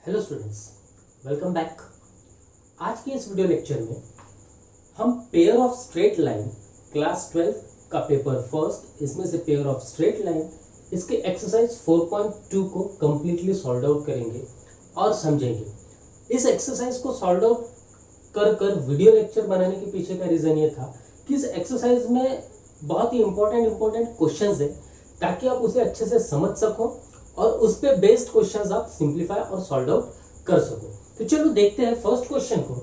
Hello students, welcome back. आज के इस वीडियो लेक्चर में हम pair of straight line class 12 का पेपर फर्स्ट, इसमें से पेयर ऑफ स्ट्रेट लाइन, इसके एक्सरसाइज 4.2 को कंप्लीटली सॉल्व आउट करेंगे और समझेंगे। इस एक्सरसाइज को सॉल्व आउट कर वीडियो लेक्चर बनाने के पीछे का रीजन ये था कि इस एक्सरसाइज में बहुत ही इंपॉर्टेंट क्वेश्चंस है, ताकि आप उसे अच्छे से समझ सको और उस पे बेस्ड क्वेश्चंस आप सिंपलीफाई और सॉल्व आउट कर सको। तो चलो देखते हैं फर्स्ट क्वेश्चन को।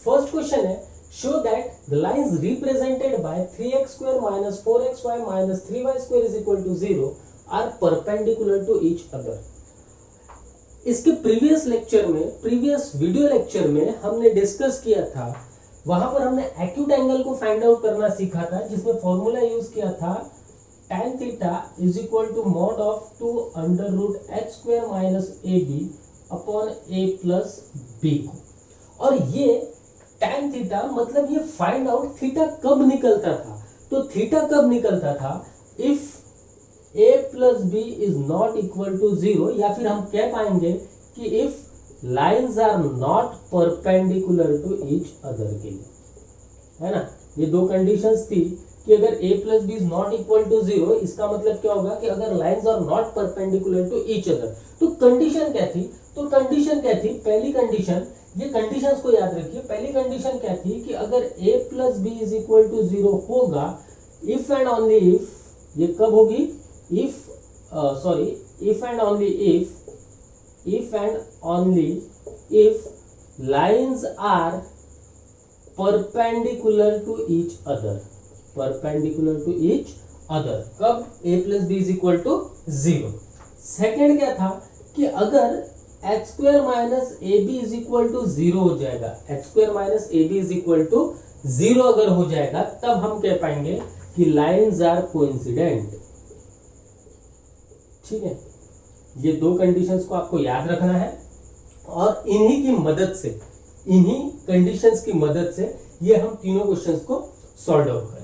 फर्स्ट क्वेश्चन है, show that the lines represented by 3x² - 4xy - 3y² = 0 are perpendicular to each other. इसके प्रीवियस वीडियो लेक्चर में हमने डिस्कस किया था, वहां पर हमने एक्यूट एंगल को फाइंड आउट करना सीखा था, जिसमें फॉर्मूला यूज किया था tan theta = mod of 2 √h² - ab upon a plus b को। और ये tan थीटा मतलब ये फाइंड आउट थीटा कब निकलता था। तो थीटा कब निकलता था, if a plus b is not equal to 0, या फिर हम कह पाएंगे कि if lines are not perpendicular to each other के लिए, है ना। ये दो कंडीशंस थी कि अगर a plus b is not equal to 0, इसका मतलब क्या होगा कि अगर lines are not perpendicular to each other. तो कंडीशन क्या थी, पहली कंडीशन, ये कंडीशंस को याद रखिए। पहली कंडीशन क्या थी कि अगर a plus b is equal to 0 होगा, इफ एंड ओनली इफ, ये कब होगी, if and only if lines are perpendicular to each other, कब a plus b is equal to 0। Second क्या था कि अगर h² - ab is equal to 0 हो जाएगा, h² - ab is equal to 0 अगर हो जाएगा, तब हम कह पाएंगे कि लाइंस आर कोइंसिडेंट। ठीक है, ये दो कंडीशंस को आपको याद रखना है और इन्हीं कंडीशंस की मदद से ये हम तीनों क्वेश्चंस को सॉल्व आउट करेंगे।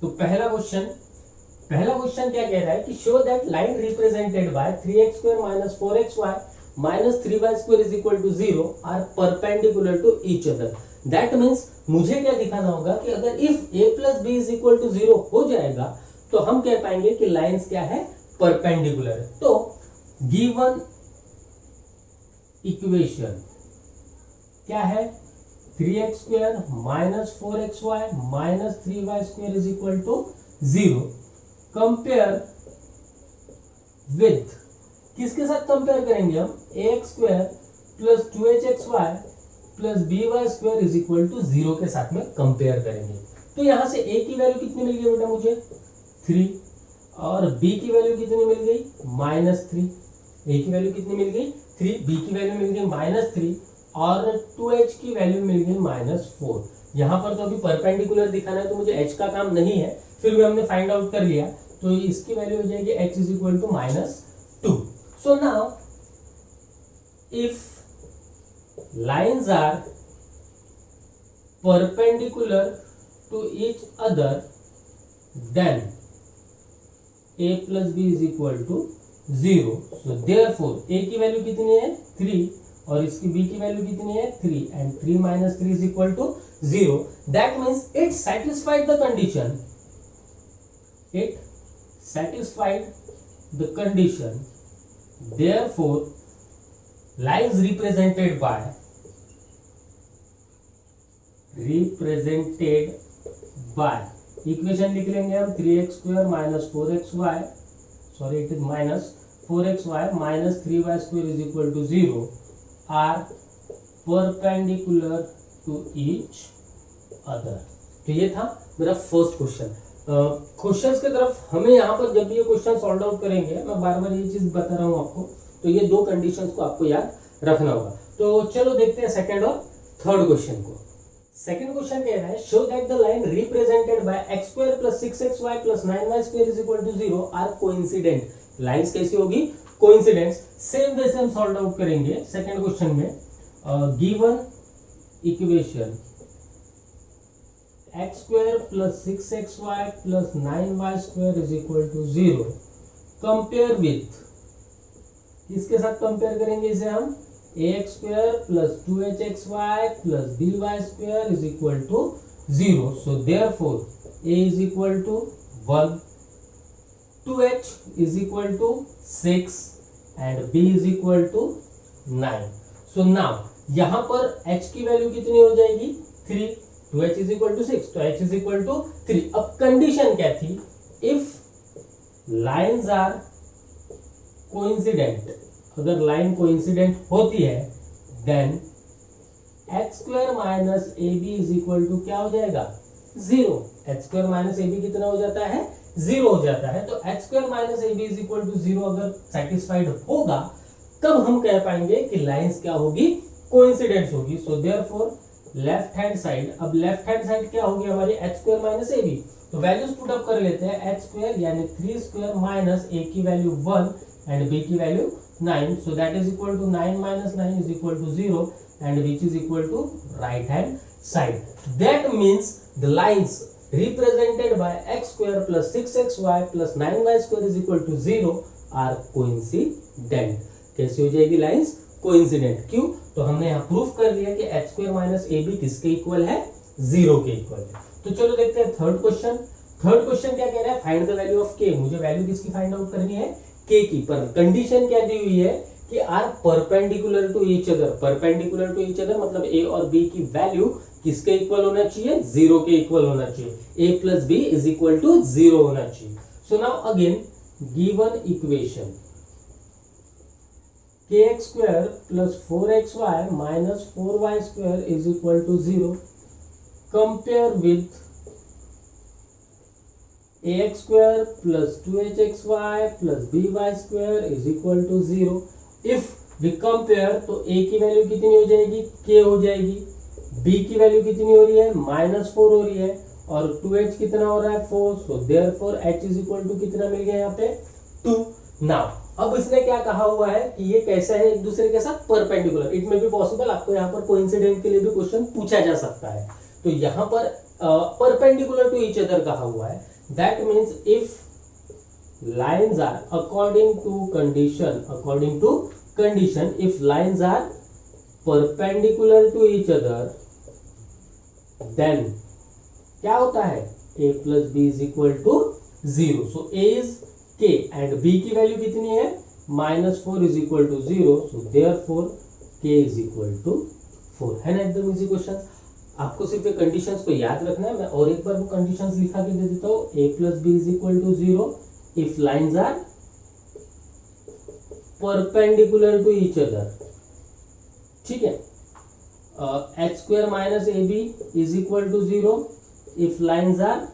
तो पहला क्वेश्चन क्या कह रहा है कि show that line represented by 3x² - 4xy - 3y² = 0 are perpendicular to each other. That means मुझे क्या दिखाना होगा कि अगर if a plus b is equal to 0 हो जाएगा, तो हम कह पाएंगे कि लाइंस क्या है, परपेंडिकुलर है। तो गिवन इक्वेशन क्या है, 3x² - 4xy - 3y² = 0 compare with, किसके साथ कंपेयर करेंगे हम, ax² + 2hxy + by² = 0 के साथ में कंपेयर करेंगे। तो यहां से a की वैल्यू कितनी मिल गई बेटा मुझे, 3, और b की वैल्यू कितनी मिल गई, -3। a की वैल्यू कितनी मिल गई, 3, b की वैल्यू मिल गई -3 और 2h की वैल्यू मिल गई -4। यहाँ पर तो अभी परपेंडिकुलर दिखाना है, तो मुझे h का काम नहीं है, फिर भी हमने फाइंड आउट कर लिया। तो इसकी वैल्यू हो जाएगी h = -2। So now if lines are perpendicular to each other, then a plus b is equal to 0। so therefore a की वैल्यू कितनी है, 3, और इसकी b की वैल्यू कितनी है, 3, and 3 - 3 is equal to 0। that means it satisfied the condition, therefore lines represented by equation लिख लेंगे हम, 3x² - 4xy, sorry it is -4xy - 3y² = 0 are perpendicular to each other. तो ये था मेरा फर्स्ट क्वेश्चन। क्वेश्चंस की तरफ हमें यहाँ पर जब ये क्वेश्चन सॉल्व आउट करेंगे, मैं बार बार ये चीज बता रहा हूँ आपको, तो ये दो कंडीशंस को आपको याद रखना होगा। तो चलो देखते हैं सेकंड और थर्ड क्वेश्चन को। सेकंड क्वेश्चन कह रहा है, show that the line represented by x² + 6xy + 9y² = 0 are coincident. Lines कैसी होगी, कोइंसिडेंस। सेम वैसे हम सॉल्व आउट करेंगे सेकंड क्वेश्चन में। Given equation x² + 6xy + 9y² = 0 compare with, किसके साथ कंपेयर करेंगे इसे हम, ax square plus 2hxy plus by square is equal to 0. So therefore a is equal to 1, 2h is equal to 6 and b is equal to 9. So now यहाँ पर h की value कितनी हो जाएगी 3, 2h is equal to 6, तो h is equal to 3. अब condition क्या थी, if lines are coincident, अगर लाइन कोइंसिडेंट होती है then x square minus a b is equal to क्या हो जाएगा 0. x square minus a b कितना हो जाता है 0 हो जाता है. तो x square minus a b is equal to 0 अगर सेटिस्फाइड होगा तब हम कह पाएंगे कि लाइंस क्या होगी कोइंसिडेंस होगी. So therefore left hand side, अब लेफ्ट हैंड साइड क्या होगी हमारी x square minus a b. तो वैल्यूज पुट अप कर लेते हैं. x स्क्वायर यानी 3 स्क्वायर माइनस a की वैल्यू 1 and b की value 9. So that is equal to 9 minus 9 is equal to 0 and which is equal to right hand side. That means the lines represented by x square plus 6xy plus 9y square is equal to 0 are coincident. कैसे हो जाएगी lines coincident? क्यों? तो हमने यहाँ proof कर लिया कि x square minus a b किसके इक्वल है 0 के इक्वल है. तो चलो देखते हैं थर्ड क्वेश्चन. थर्ड क्वेश्चन क्या कह रहा है, find the value of k. मुझे वैल्यू किसकी फाइंड आउट करनी है k की. पर कंडीशन क्या दी हुई है कि are perpendicular to each other. Perpendicular to each other मतलब a और b की वैल्यू किसके इक्वल होना चाहिए 0 के इक्वल होना चाहिए. a plus b is equal to 0 होना चाहिए. So now again given equation kx square plus 4xy minus 4y square is equal to 0 compare with ax square plus 2hxy plus by square is equal to 0. If we compare तो a की value कितनी हो जाएगी k हो जाएगी, b की value कितनी हो रही है -4 हो रही है और 2h कितना हो रहा है 4. So therefore h is equal to कितना मिल गया यहाँ पे 2. नाउ अब इसने क्या कहा हुआ है कि ये कैसा है एक दूसरे के साथ perpendicular. It may be possible आपको यहाँ पर कोइंसिडेंट के लिए भी क्वेश्चन पूछा जा सकता है. तो यहाँ पर परपेंडिकुलर टू ईच अदर कहा हुआ है. That means if lines are according to condition, if lines are perpendicular to each other, then क्या होता है a plus b is equal to 0. So a is k and b की value कितनी है -4 is equal to 0. So therefore k is equal to 4. है ना एकदम easy question. आपको सिर्फ ये कंडीशंस को याद रखना है. मैं और एक बार वो कंडीशंस लिखा के दे देता हूँ. a plus b is equal to 0 if lines are perpendicular to each other. ठीक है. h square minus a b is equal to 0 if lines are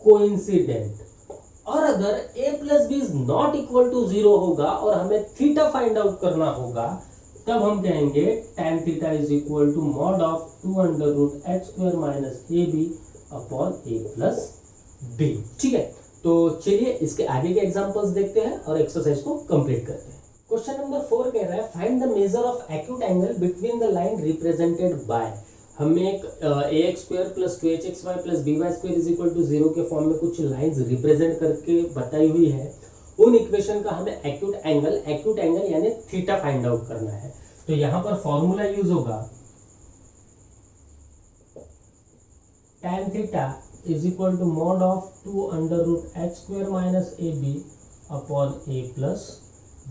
coincident. और अगर a plus b is not equal to 0 होगा और हमें theta find out करना होगा तब हम कहेंगे tan theta is equal to mod of 2 under root h square minus a b upon a plus b. ठीक है. तो चलिए इसके आगे के एग्जांपल्स देखते हैं और एक्सरसाइज को कंप्लीट करते हैं. क्वेश्चन नंबर 4 कह रहा है find the measure of acute angle between the line represented by. हमें एक ax square plus 2hxy plus by square is equal to 0 के फॉर्म में कुछ लाइंस रिप्रेजेंट करके बताई हुई है. उन इक्वेशन का हमें एक्यूट एंगल यानी थीटा फाइंड आउट करना है. तो यहां पर फॉर्मूला यूज होगा tan theta is equal to mod of 2 under root h square minus a b upon a plus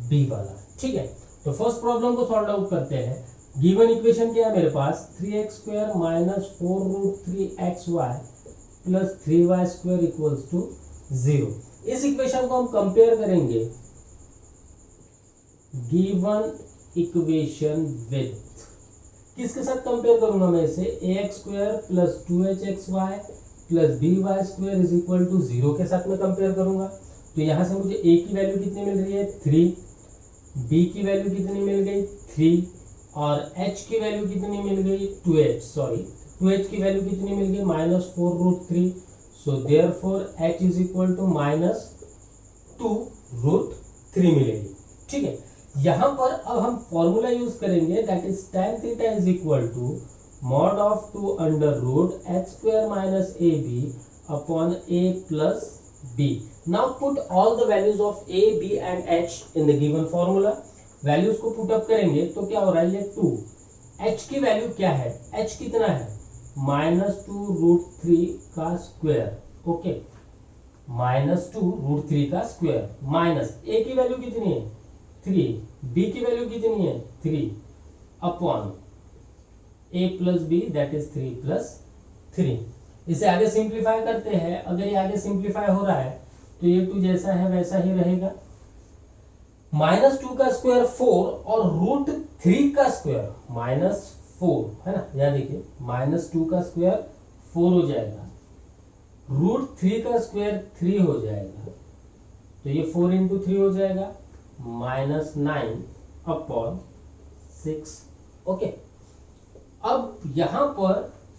b वाला. ठीक है. तो फर्स्ट प्रॉब्लम को सॉल्व आउट करते हैं. गिवन इक्वेशन क्या है मेरे पास 3x square minus 4 root 3xy plus 3y square equals to 0. इस इक्वेशन को हम कंपेयर करेंगे गिवन इक्वेशन विद किसके साथ कंपेयर करूंगा मैं इसे ax square plus 2hxy plus by square is equal to 0 के साथ में कंपेयर करूंगा. तो यहां से मुझे a की वैल्यू कितनी मिल रही है 3, b की वैल्यू कितनी मिल गई 3 और h की वैल्यू कितनी मिल गई 2h की वैल्यू कितनी मिल गई -4 root 3. So therefore h is equal to -2 root 3 मिलेगी. ठीक है. यहां पर अब हम फॉर्मूला यूज करेंगे that is tan theta is equal to mod of 2 under root h square minus a b upon a plus b. Now put all the values of a b and h in the given formula. Values को put up करेंगे तो क्या हो रहा है, ये 2, h की value क्या है, h कितना है, -2√3 का स्क्वायर, ओके, -2√3 का स्क्वायर, माइनस a की वैल्यू कितनी है 3, b की वैल्यू कितनी है 3 upon a plus b that is 3 plus 3। इसे आगे सिंप्लीफाई करते हैं, अगर ये आगे सिंप्लीफाई हो रहा है तो ये 2 जैसा है वैसा ही रहेगा, -2 का स्क्वायर 4 और √3 का स्क्वायर -4 है ना, यहाँ देखिए -2 का स्क्वायर 4 हो जाएगा, √3 का स्क्वायर 3 हो जाएगा, तो ये 4 इंटू 3 हो जाएगा -9 अपॉन 6, ओके। अब यहां पर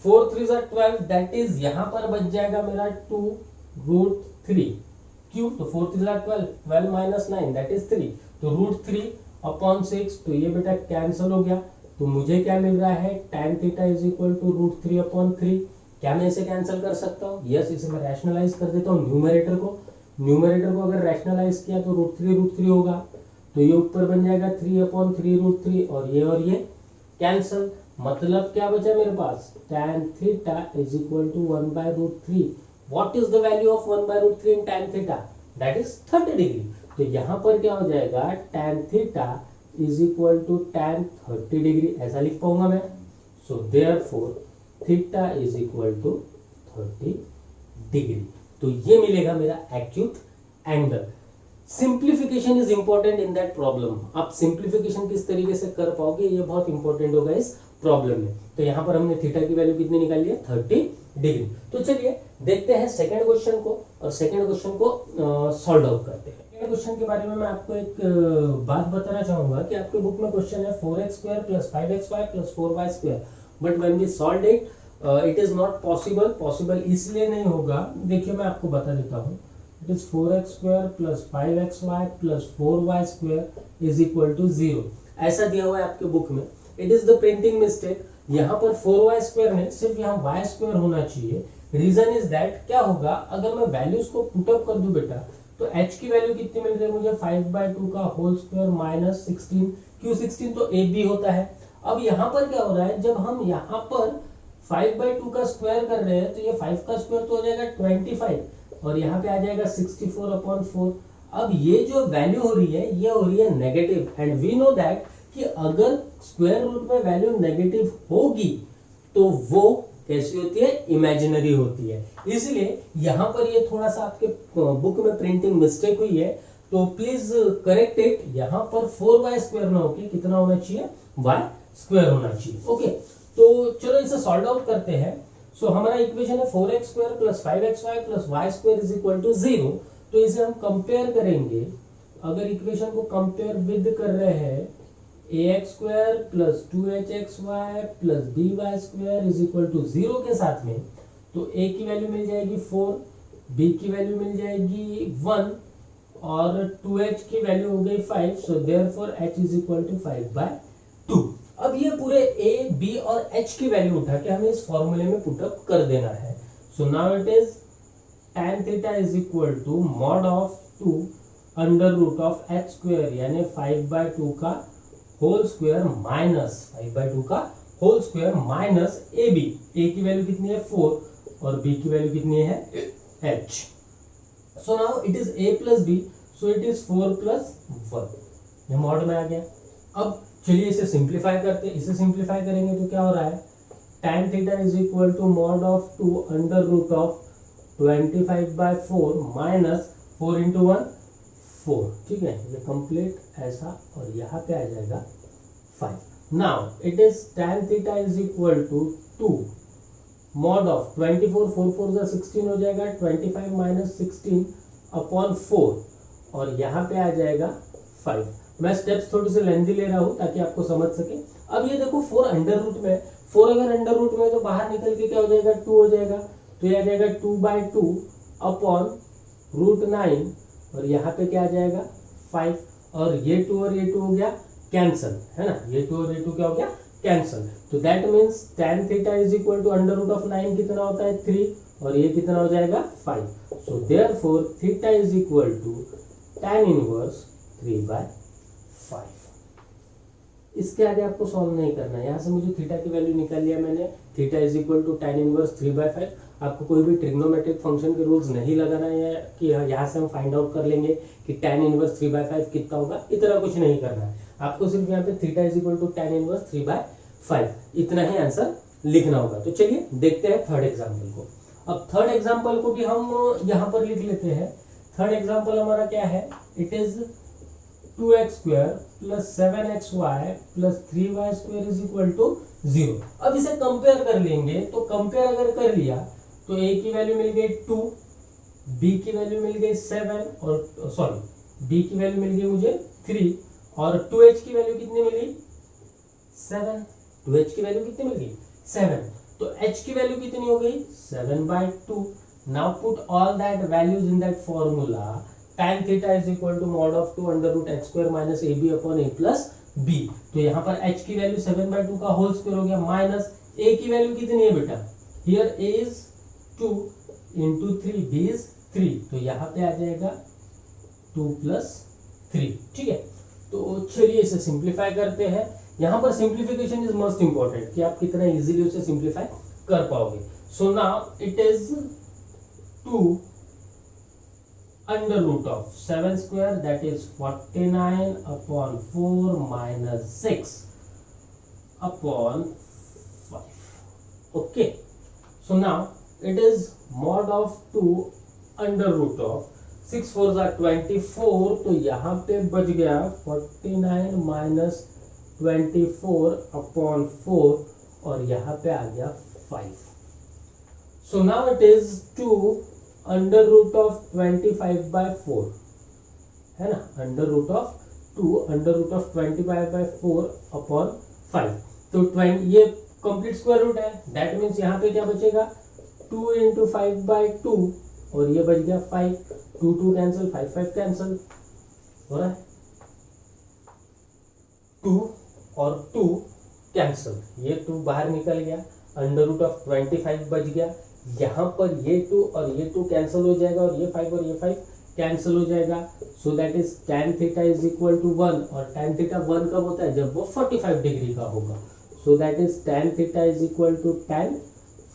4 3 12 दैट इज यहां पर बच जाएगा मेरा 2√3, क्यों, तो 4 3 12, 12 माइनस 9 दैट इज 3, तो √3 अपॉन 6, तो ये बेटा कैंसिल हो गया, तो मुझे क्या मिल रहा है tan theta is equal to √3 upon 3। क्या मैं इसे कैंसिल कर सकता हूँ, यस, इसे मैं रैशनलाइज कर देता हूँ, न्यूमरेटर को अगर रैशनलाइज किया तो √3 होगा, तो ये ऊपर बन जाएगा 3 अपॉन 3 √3 और ये कैंसिल, मतलब क्या बचा मेरे पास, tan theta is equal to 1/√3। What is the value of 1/√3 in tan theta, that is 30 degree, तो यहाँ पर क्या हो जाएगा tan theta is equal to tan 30 degree, ऐसा लिख पाऊंगा मैं, so therefore theta is equal to 30 degree, तो ये मिलेगा मेरा acute angle. Simplification is important in that problem, आप सिंप्लीफिकेशन किस तरीके से कर पाओगे ये बहुत इंपॉर्टेंट होगा इस प्रॉब्लम में। तो यहाँ पर हमने थीटा की वैल्यू कितनी निकाली है 30 डिग्री। तो चलिए देखते हैं सेकंड क्वेश्चन को, और सेकंड क्वेश्चन को सॉल्व आउट करते हैं। सेकंड क्वेश्चन के बारे में मैं आपको एक बात बताना चाहूंगा कि आपके बुक में क्वेश्चन है 4x² + 5xy + 4y², but when we solve it is not possible इसलिए नहीं होगा, देखिए मैं आपको बता देता हूँ, it is 4x² + 5xy + 4y² is equal to 0, ऐसा दिया हुआ है आपके बुक में। It is the printing mistake, यहाँ पर 4y² नहीं, सिर्फ यहाँ y² होना चाहिए। रीजन इज दैट, क्या होगा अगर मैं वैल्यूज को पुट अप कर दूं बेटा, तो h की वैल्यू कितनी मिल रही है मुझे 5/2 का होल स्क्वायर -16, क्यों 16 तो a b होता है। अब यहाँ पर क्या हो रहा है, जब हम यहाँ पर 5/2 का स्क्वायर कर रहे हैं तो ये 5 का स्क्वायर तो हो जाएगा 25 और यहाँ पे आ जाएगा 64/4। अब ये जो वैल्यू हो रही है ये हो रही है negative, and we know that कि अगर स्क्वायर रूट में वैल्यू नेगेटिव होगी तो वो कैसी होती है, इमेजिनरी होती है। इसलिए यहाँ पर ये थोड़ा सा आपके बुक में प्रिंटिंग मिस्टेक हुई है, तो प्लीज करेक्ट इट। यहाँ पर 4y² ना होके कितना होना चाहिए, y² होना चाहिए, ओके। तो चलो इसे सॉल्व आउट करते हैं। सो हमारा इक्वेशन है 4x² + 5xy + y² is equal to 0। तो इसे हम कंपेयर करेंगे, अगर इक्वेशन को कंपेयर विद कर रहे हैं ax² + 2hxy + by² is equal to 0 के साथ में, तो a की वैल्यू मिल जाएगी 4, b की वैल्यू मिल जाएगी 1 और 2h की वैल्यू हो गई 5, so therefore h is equal to 5/2। अब ये पूरे a, b और h की वैल्यू उठा के हमें इस फॉर्मूले में पुट अप कर देना है। So now it is tan theta is equal to mod of 2 √(h²) यानी 5/2 का होल स्क्वायर माइनस 5/2 का whole square minus ab, a की वैल्यू कितनी है 4 और b की वैल्यू कितनी है h। So now it is a + b, so it is 4 + 1, ये मॉड में आ गया। अब चलिए इसे सिंप्लीफाई करते हैं, इसे सिंप्लीफाई करेंगे तो क्या हो रहा है, tan theta is equal to mod of 2 √25/4 minus 4 × 1 4, ठीक है, ये कंप्लीट ऐसा, और यहाँ पे आ जाएगा 5। Now it is tan theta is equal to 2 mod of 24 4 4 16 हो जाएगा, 25 - 16 अपॉन 4 और यहाँ पे आ जाएगा 5। मैं स्टेप्स थोड़ी सी लेंथी ले रहा हूँ ताकि आपको समझ सके। अब ये देखो 4 अंडर रूट में, 4 अगर अंडर रूट में तो बाहर निकल के क्या हो जाएगा 2 हो जाएगा, तो ये आ जाएगा 2/2 अपॉन √9 और यहाँ पे क्या आ जाएगा 5, और ये 2 और ये 2 हो गया कैंसल, है ना, ये 2 और ये 2 क्या हो गया कैंसल। तो that means tan theta is equal to √9 कितना होता है 3 और ये कितना हो जाएगा 5। So therefore theta is equal to tan inverse 3/5। इसके आगे आपको सॉल्व नहीं करना है। यहाँ से मुझे थीटा की वैल्यू निकाल लिया मैंने, theta is equal to tan inverse 3/5। आपको कोई भी ट्रिग्नोमेट्रिक फंक्शन के रूल्स नहीं लगाना है कि यहाँ से हम फाइंड आउट कर लेंगे कि tan इनवर्स 3/5 कितना होगा, इतना कुछ नहीं करना है। आपको सिर्फ यहाँ पे theta is equal to tan inverse 3/5 इतना ही आंसर लिखना होगा। तो चलिए देखते हैं थर्ड एग्जाम्पल को। अब थर्ड एग्जाम्पल को भी हम यहाँ पर लिख लेते हैं। थर्ड एग्जाम्पल हमारा क्या है, it is 2x² plus 7xy plus 3y² is equal to 0। अब इसे कंपेयर कर लेंगे, तो कंपेयर अगर कर लिया तो a की वैल्यू मिल गई 2, b की वैल्यू मिल गई 7 और सॉरी b की वैल्यू मिल गई मुझे 3 और 2h की वैल्यू कितनी मिली 7। 2h की वैल्यू कितनी मिल गई 7, तो h की वैल्यू कितनी हो गई 7/2। Now put all that values in that formula. tan theta is equal to mod of 2 under root h square minus ab upon a plus b। तो यहाँ पर h की वैल्यू 7/2 का होल स्क्वायर हो गया माइनस a की value कितनी है बेटा, here a is 2 into 3, b is 3, तो यहाँ पे आ जाएगा 2 प्लस 3। ठीक है, तो चलिए इसे सिंप्लीफाई करते हैं। यहाँ पर सिंप्लीफिकेशन इज मोस्ट इंपॉर्टेंट कि आप कितना इजीली उसे सिंप्लीफाई कर पाओगे। सो now it is 2 under root of 7 square that is 49 upon 4 minus 6 upon 5. Okay, so now it is mod of 2 under root of 6 4s are 24, तो यहाँ पे बच गया 49 minus 24 upon 4 और यहाँ पे आ गया 5. So now it is 2 under root of 25/4 है ना, under root of 2 under root of 25/4 upon 5। तो ये कंप्लीट स्क्वायर रूट है, दैट मीन्स यहाँ पे क्या बचेगा 2 इंटू 5/2 और ये बच गया 5। 2 2 कैंसिल, 5 5 कैंसिल हो रहा है, 2 और 2 कैंसिल, ये 2 बाहर निकल गया, अंडर रूट ऑफ 25 बच गया। यहाँ पर ये 2 और ये 2 कैंसिल हो जाएगा और ये 5 और ये 5 कैंसिल हो जाएगा। So that is tan theta is equal to 1 और tan थीटा 1 कब होता है, जब वो 45 डिग्री का होगा। So that is tan theta is equal to tan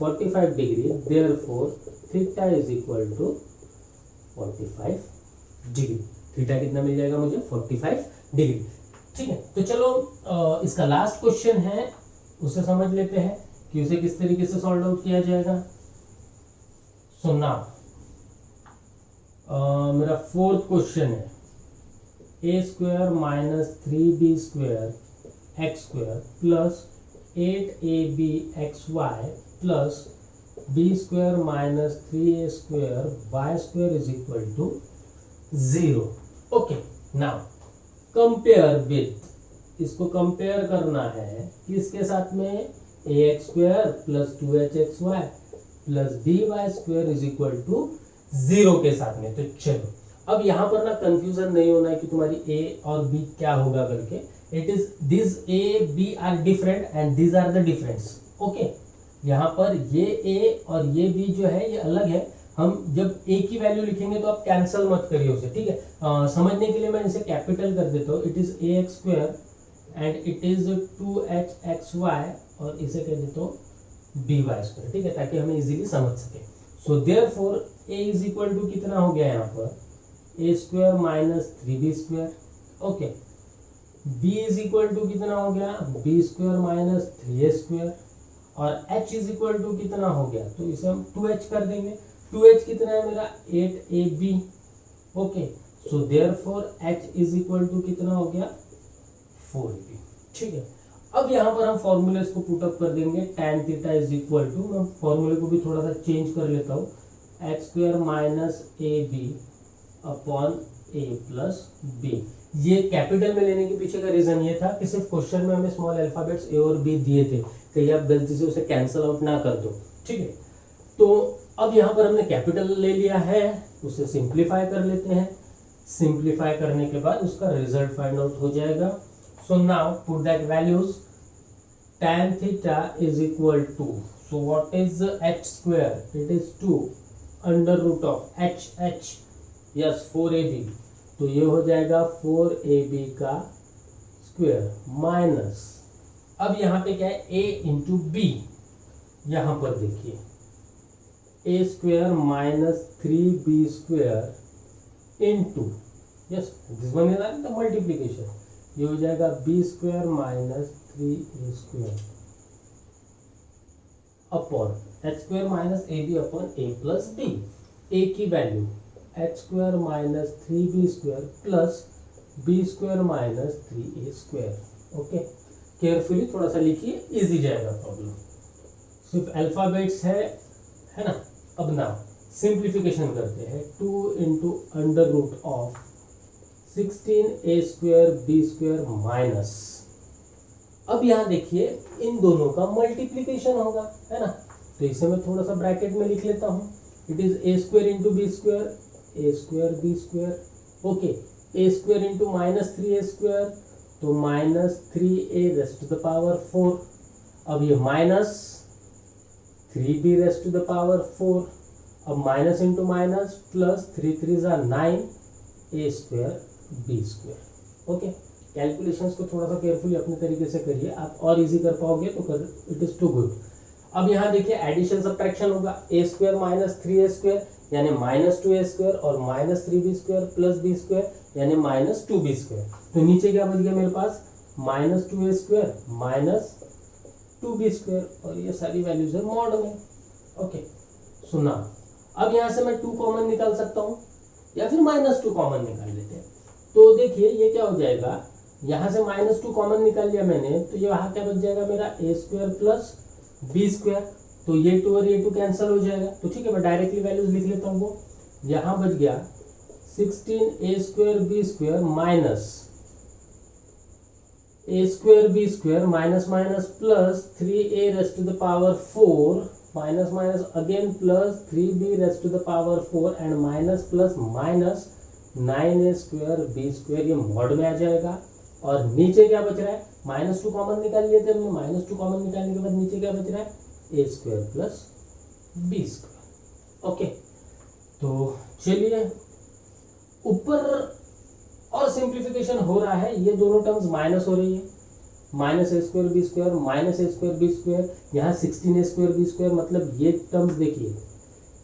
45 degree, therefore theta is equal to 45 degree. Theta कितना मिल जाएगा मुझे 45 डिग्री। ठीक है, तो चलो इसका लास्ट क्वेश्चन है, उसे समझ लेते हैं कि उसे किस तरीके से सॉल्व आउट किया जाएगा। सो नाउ मेरा फोर्थ क्वेश्चन है a² minus 3b² x² plus 8abxy plus b² minus 3a² y² is equal to 0। Okay, now compare with, इसको कंपेयर करना है किसके साथ में, ax² plus 2hxy plus by² is equal to 0 के साथ में। तो चलो अब यहाँ पर ना कंफ्यूजन नहीं होना है कि तुम्हारी a और b क्या होगा करके। It is this a b are different and this are the difference. Okay, यहाँ पर ये a और ये b जो है ये अलग है। हम जब a की वैल्यू लिखेंगे तो आप कैंसिल मत करिए उसे, ठीक है। समझने के लिए मैं इसे कैपिटल कर देता हूँ। It is ax² and it is 2hxy और इसे कह देता हूँ by², ठीक है, ताकि हमें इजीली समझ सके। So therefore a is equal to कितना हो गया यहाँ पर a² minus 3b²। Okay, b is equal to कितना हो गया b² माइनस 3a² और h इज इक्वल टू कितना हो गया, तो इसे हम 2h कर देंगे। 2h कितना है मेरा 8ab। Okay, so therefore h is equal to कितना हो गया 4ab। ठीक है, अब यहाँ पर हम फॉर्मूले को पुटअप कर देंगे। tan theta is equal to, मैं फॉर्मूले को भी थोड़ा सा चेंज कर लेता हूँ, x² minus ab upon a plus b। ये कैपिटल में लेने के पीछे का रीजन ये था कि सिर्फ क्वेश्चन में हमें स्मॉल अल्फाबेट्स a और b दिए थे, कहीं आप गलती से उसे कैंसिल आउट ना कर दो। ठीक है, तो अब यहाँ पर हमने कैपिटल ले लिया है, उसे सिंप्लीफाई कर लेते हैं। सिंप्लीफाई करने के बाद उसका रिजल्ट फाइंड आउट हो जाएगा। So now put that values. tan theta is equal to, so what is h square, it is 2 under root of h, yes 4ab, तो ये हो जाएगा 4ab का स्क्वायर माइनस, अब यहाँ पे क्या है, a इंटू बी, यहाँ पर देखिए a square minus 3b square into, yes this one is the multiplication, ये हो जाएगा b square minus 3a square upon h square minus ab upon a plus b, a की value h square minus 3b square plus b square minus 3a square. Okay, carefully थोड़ा सा लिखिए, easy जाएगा problem. सिर्फ alphabets है ना। अब ना सिंप्लीफिकेशन करते हैं, 2 into under root of 16a square b square minus, अब यहाँ देखिए इन दोनों का मल्टीप्लीकेशन होगा, है ना, तो इसे मैं थोड़ा सा ब्रैकेट में लिख लेता हूँ, it is a square into b square, a square b square, okay, a square into minus 3a square, तो minus 3a raised to the power 4, अब ये minus 3b raised to the power 4, अब minus into minus plus 3 3 जा 9 a square b square. Okay, calculations को थोड़ा सा carefully अपने तरीके से करिए, आप और इजी कर पाओगे तो कर, इट इज टू गुड। अब यहाँ देखिए एडिशन सब्ट्रैक्शन होगा, a square minus 3a square यानी माइनस 2a स्क्वायर और minus 3b square plus b square यानी माइनस 2b स्क्वायर, तो नीचे क्या बच गया मेरे पास, minus 2a square minus 2b square, और ये सारी वैल्यूज है मॉड में। ओके, सुना, अब यहाँ से मैं 2 कॉमन निकाल सकता हूँ या फिर माइनस 2 कॉमन निकाल लेते हैं, तो देखिए ये क्या हो जाएगा, यहाँ से माइनस 2 कॉमन निकाल लिया मैंने, तो ये वहाँ क्या बच जाएगा मेरा a square plus b square, तो ये 2 और ये 2 कैंसिल हो जाएगा, तो ठीक है मैं डायरेक्टली वैल्यूज लिख लेता हूँ, वो यहाँ बच गया 16a square b square minus a square b square minus minus plus 3a raised to the power 4 minus minus again plus 3b raised to the power 4 and minus plus minus 9a square b square, ये mod में आ जाएगा। और नीचे क्या बच रहा है, माइनस 2 कॉमन निकाल लिए थे हमने, माइनस 2 कॉमन निकालने के बाद नीचे क्या बच रहा है, a square plus b square. Okay, तो चलिए ऊपर और सिंप्लीफिकेशन हो रहा है, ये दोनों टर्म्स माइनस हो रही है, minus a square b square minus a square b square, यहाँ 16a स्क्वायर b स्क्वायर, मतलब ये टर्म्स देखिए,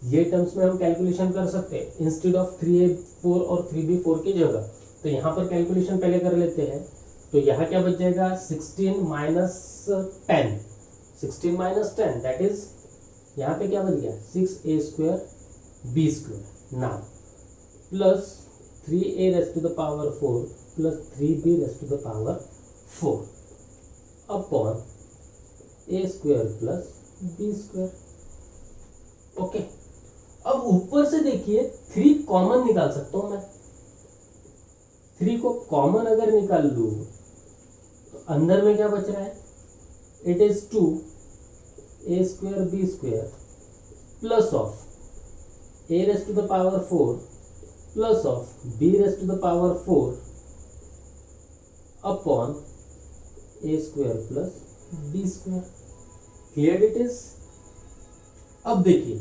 ये टर्म्स में हम कैलकुलेशन कर सकते हैं इंस्टेड ऑफ 3a4 और 3b4 की जगह, तो यहाँ पर कैलकुलेशन पहले कर लेते हैं, तो यहाँ क्या बच जाएगा 16 माइनस 10, 16 माइनस 10 दैट इज, यहाँ पे क्या बच गया 6a square b square, now plus 3a raised to the power 4 plus 3b raised to the power 4 upon a square plus b square. Okay, अब ऊपर से देखिए 3 कॉमन निकाल सकता हूं मैं, 3 को कॉमन अगर निकाल लूं तो अंदर में क्या बच रहा है, it is 2a square b square plus of a raised to the power 4 plus of b raised to the power 4 upon a square plus b square. Clear it is. अब देखिए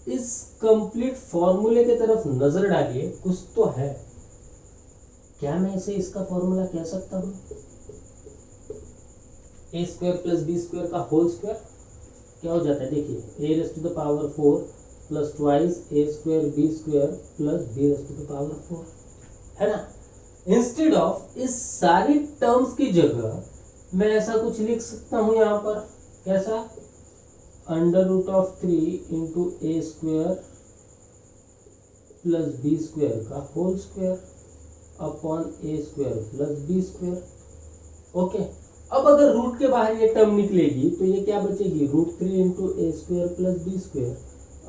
इस कंप्लीट फॉर्मूले की तरफ नजर डालिए, कुछ तो है, क्या मैं इसे इसका फॉर्मूला कह सकता हूं, a square plus b square का होल स्क्वायर क्या हो जाता है, देखिए a raised to the power 4 plus twice a square b square plus b raised to the power 4, है ना। इंस्टेड ऑफ इस सारी टर्म्स की जगह मैं ऐसा कुछ लिख सकता हूं यहाँ पर, कैसा, under root of 3 into a square plus b square का whole square upon a square plus b square. Okay, अब अगर रूट के बाहर ये टर्म निकलेगी तो ये क्या बचेगी, root 3 into a square plus b square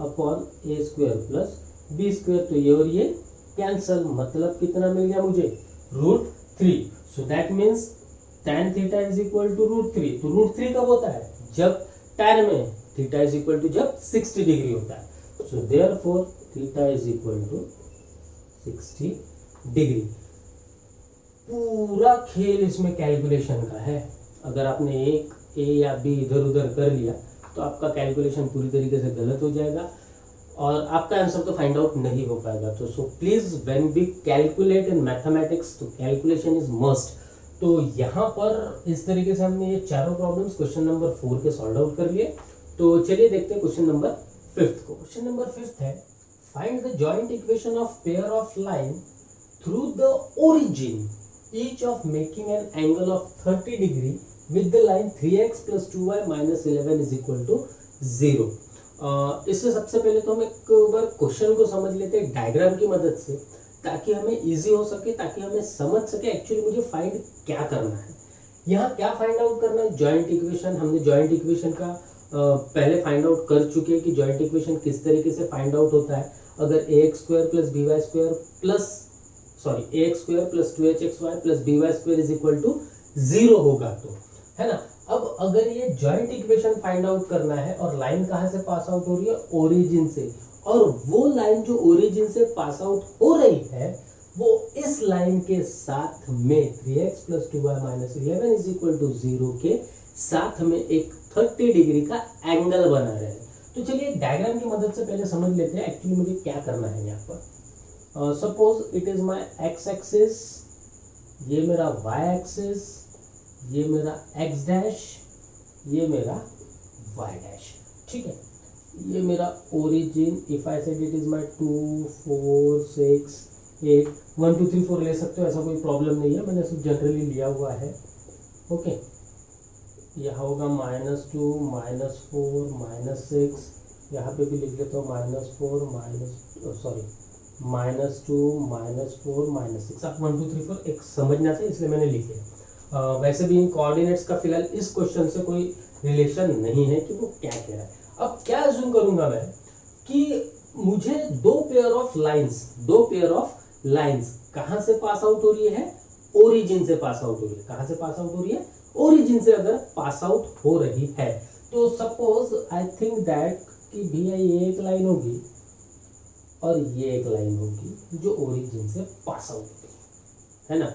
upon a square plus b square, तो ये और ये कैंसल, मतलब कितना मिल गया मुझे, root 3। So that means tan theta is equal to root 3, तो रूट 3 कब होता है, जब tan में थीटा इज इक्वल टू जब 60 डिग्री होता है, so therefore theta is equal to 60 degree. पूरा खेल इसमें कैलकुलेशन का है, अगर आपने एक a या b इधर उधर कर लिया तो आपका कैलकुलेशन पूरी तरीके से गलत हो जाएगा और आपका आंसर तो फाइंड आउट नहीं हो पाएगा। तो so please when we calculate in mathematics, तो कैलकुलेशन इज मस्ट, तो यहाँ पर इस तरीके से हमने ये चारों प्रॉब्लम्स क्वेश्चन नंबर 4 के सॉल्व आउट कर लिए। तो चलिए देखते हैं क्वेश्चन नंबर 5 को। क्वेश्चन नंबर 5 है find the joint equation of pair of line through the origin each of making an angle of 30 degree with the line 3x plus 2y minus 11 is equal to 0। इससे सबसे पहले तो हम एक बार question को समझ लेते हैं डायग्राम की मदद से, ताकि हमें इजी हो सके, ताकि हमें समझ सके एक्चुअली मुझे फाइंड क्या करना है। यहाँ क्या फाइंड आउट करना है? Joint equation. हमने जॉइंट इक्वेशन का पहले फाइंड आउट कर चुके हैं कि जॉइंट इक्वेशन किस तरीके से फाइंड आउट होता है। अगर ax square plus by square plus ax square plus 2hxy plus by square is equal to 0 होगा तो, है ना। अब अगर ये जॉइंट इक्वेशन फाइंड आउट करना है और लाइन कहाँ से पास आउट हो रही है? ओरिजिन से। और वो लाइन जो ओरिजिन से पास आउट हो रही है वो इस लाइन के साथ में 3x plus 2y minus 11 is equal to 0 के साथ में एक 30 डिग्री का एंगल बना रहे हैं। तो चलिए डायग्राम की मदद से पहले समझ लेते हैं एक्चुअली मुझे क्या करना है यहाँ पर। Suppose it is my x axis, ये मेरा y एक्सिस, ये मेरा x डैश, ये मेरा y डैश, ठीक है। ये मेरा origin, if I said it is my 2 4 6 8 1 2 3 4 ले सकते हो, ऐसा कोई प्रॉब्लम नहीं है, मैंने सिर्फ जनरली लिया हुआ है। ओके, यहाँ होगा -2 -4 -6, यहाँ पे भी लिख लेता हूँ -4 -2 -4 -6। आप 1 2 3 4 एक समझना था इसलिए मैंने लिखे। वैसे भी इन कोऑर्डिनेट्स का फिलहाल इस क्वेश्चन से कोई रिलेशन नहीं है कि वो क्या कह रहा है। अब क्या अज्यूम करूंगा मैं कि मुझे दो पेयर ऑफ लाइंस कहां से पास आउट हो रही है? ओरिजिन से पास आउट हो रही है। कहां से पास आउट हो रही है? ओरिजिन से अगर पास आउट हो रही है तो सपोज आई थिंक दैट कि भैया ये एक लाइन होगी और ये एक लाइन होगी जो ओरिजिन से पास आउट होगी, है ना।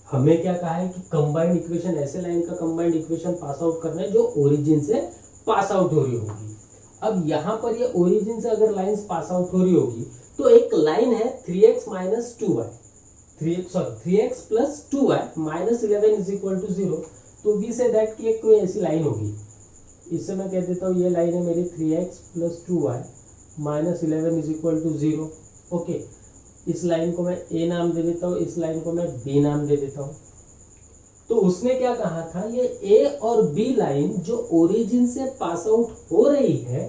हमें क्या कहा है कि कंबाइंड इक्वेशन, ऐसे लाइन का कंबाइंड इक्वेशन पास आउट करना है जो ओरिजिन से पास आउट हो रही होगी। अब यहाँ पर ये ओरिजिन से अगर लाइंस पास आउट हो रही होगी तो एक लाइन है 3x minus 2y 3x plus 2y minus 11 is equal to 0। तो वी से दैट कि एक कोई ऐसी लाइन होगी, इससे मैं कह देता हूँ ये लाइन है मेरी 3x plus 2y minus 11 is equal to 0। Okay, इस लाइन को मैं a नाम दे देता हूँ, इस लाइन को मैं b नाम दे देता हूँ। तो उसने क्या कहा था, ये a और b लाइन जो ओरिजिन से पास आउट हो रही है,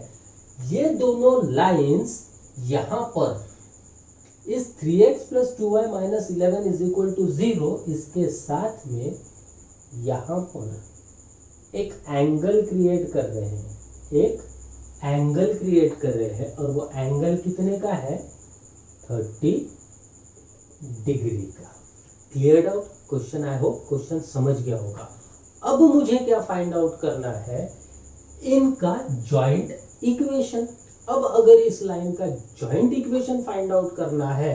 ये दोनों लाइंस यहां पर इस 3x plus 2y minus 11 is equal to 0 इसके साथ में यहां पर एक एंगल क्रिएट कर रहे हैं, और वो एंगल कितने का है? 30 डिग्री का। Clear out question? I hope question समझ गया होगा। अब मुझे क्या फाइंड आउट करना है? इनका जॉइंट इक्वेशन। अब अगर इस लाइन का जॉइंट इक्वेशन फाइंड आउट करना है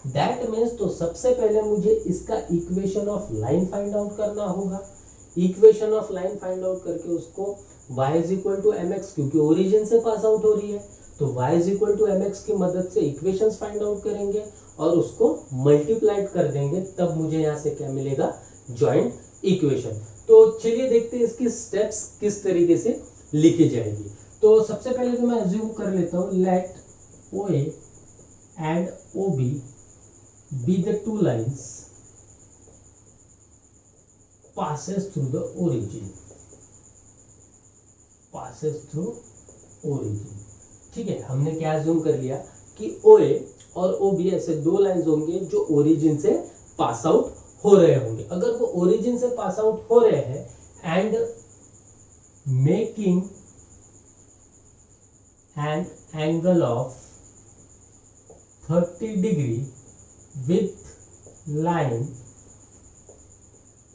दैट मीन्स तो सबसे पहले मुझे इसका equation of line find out करना होगा। Equation of line find out करके उसको y is equal to mx, क्योंकि ओरिजिन से पास आउट हो रही है तो y is equal to mx की मदद से इक्वेशंस फाइंड आउट करेंगे और उसको मल्टीप्लाइड कर देंगे, तब मुझे यहाँ से क्या मिलेगा? Joint equation. तो चलिए देखते हैं इसकी स्टेप्स किस तरीके से लिखी जाएगी। तो सबसे पहले तो मैं अज्यूम कर लेता हूँ let OA and OB be the two lines passes through the origin, ठीक है। हमने क्या अज्यूम कर लिया कि OA और OB ऐसे दो लाइंस होंगे जो ओरिजिन से पास आउट हो रहे होंगे। अगर वो ओरिजिन से पास आउट हो रहे हैं and making an angle of 30 degree with line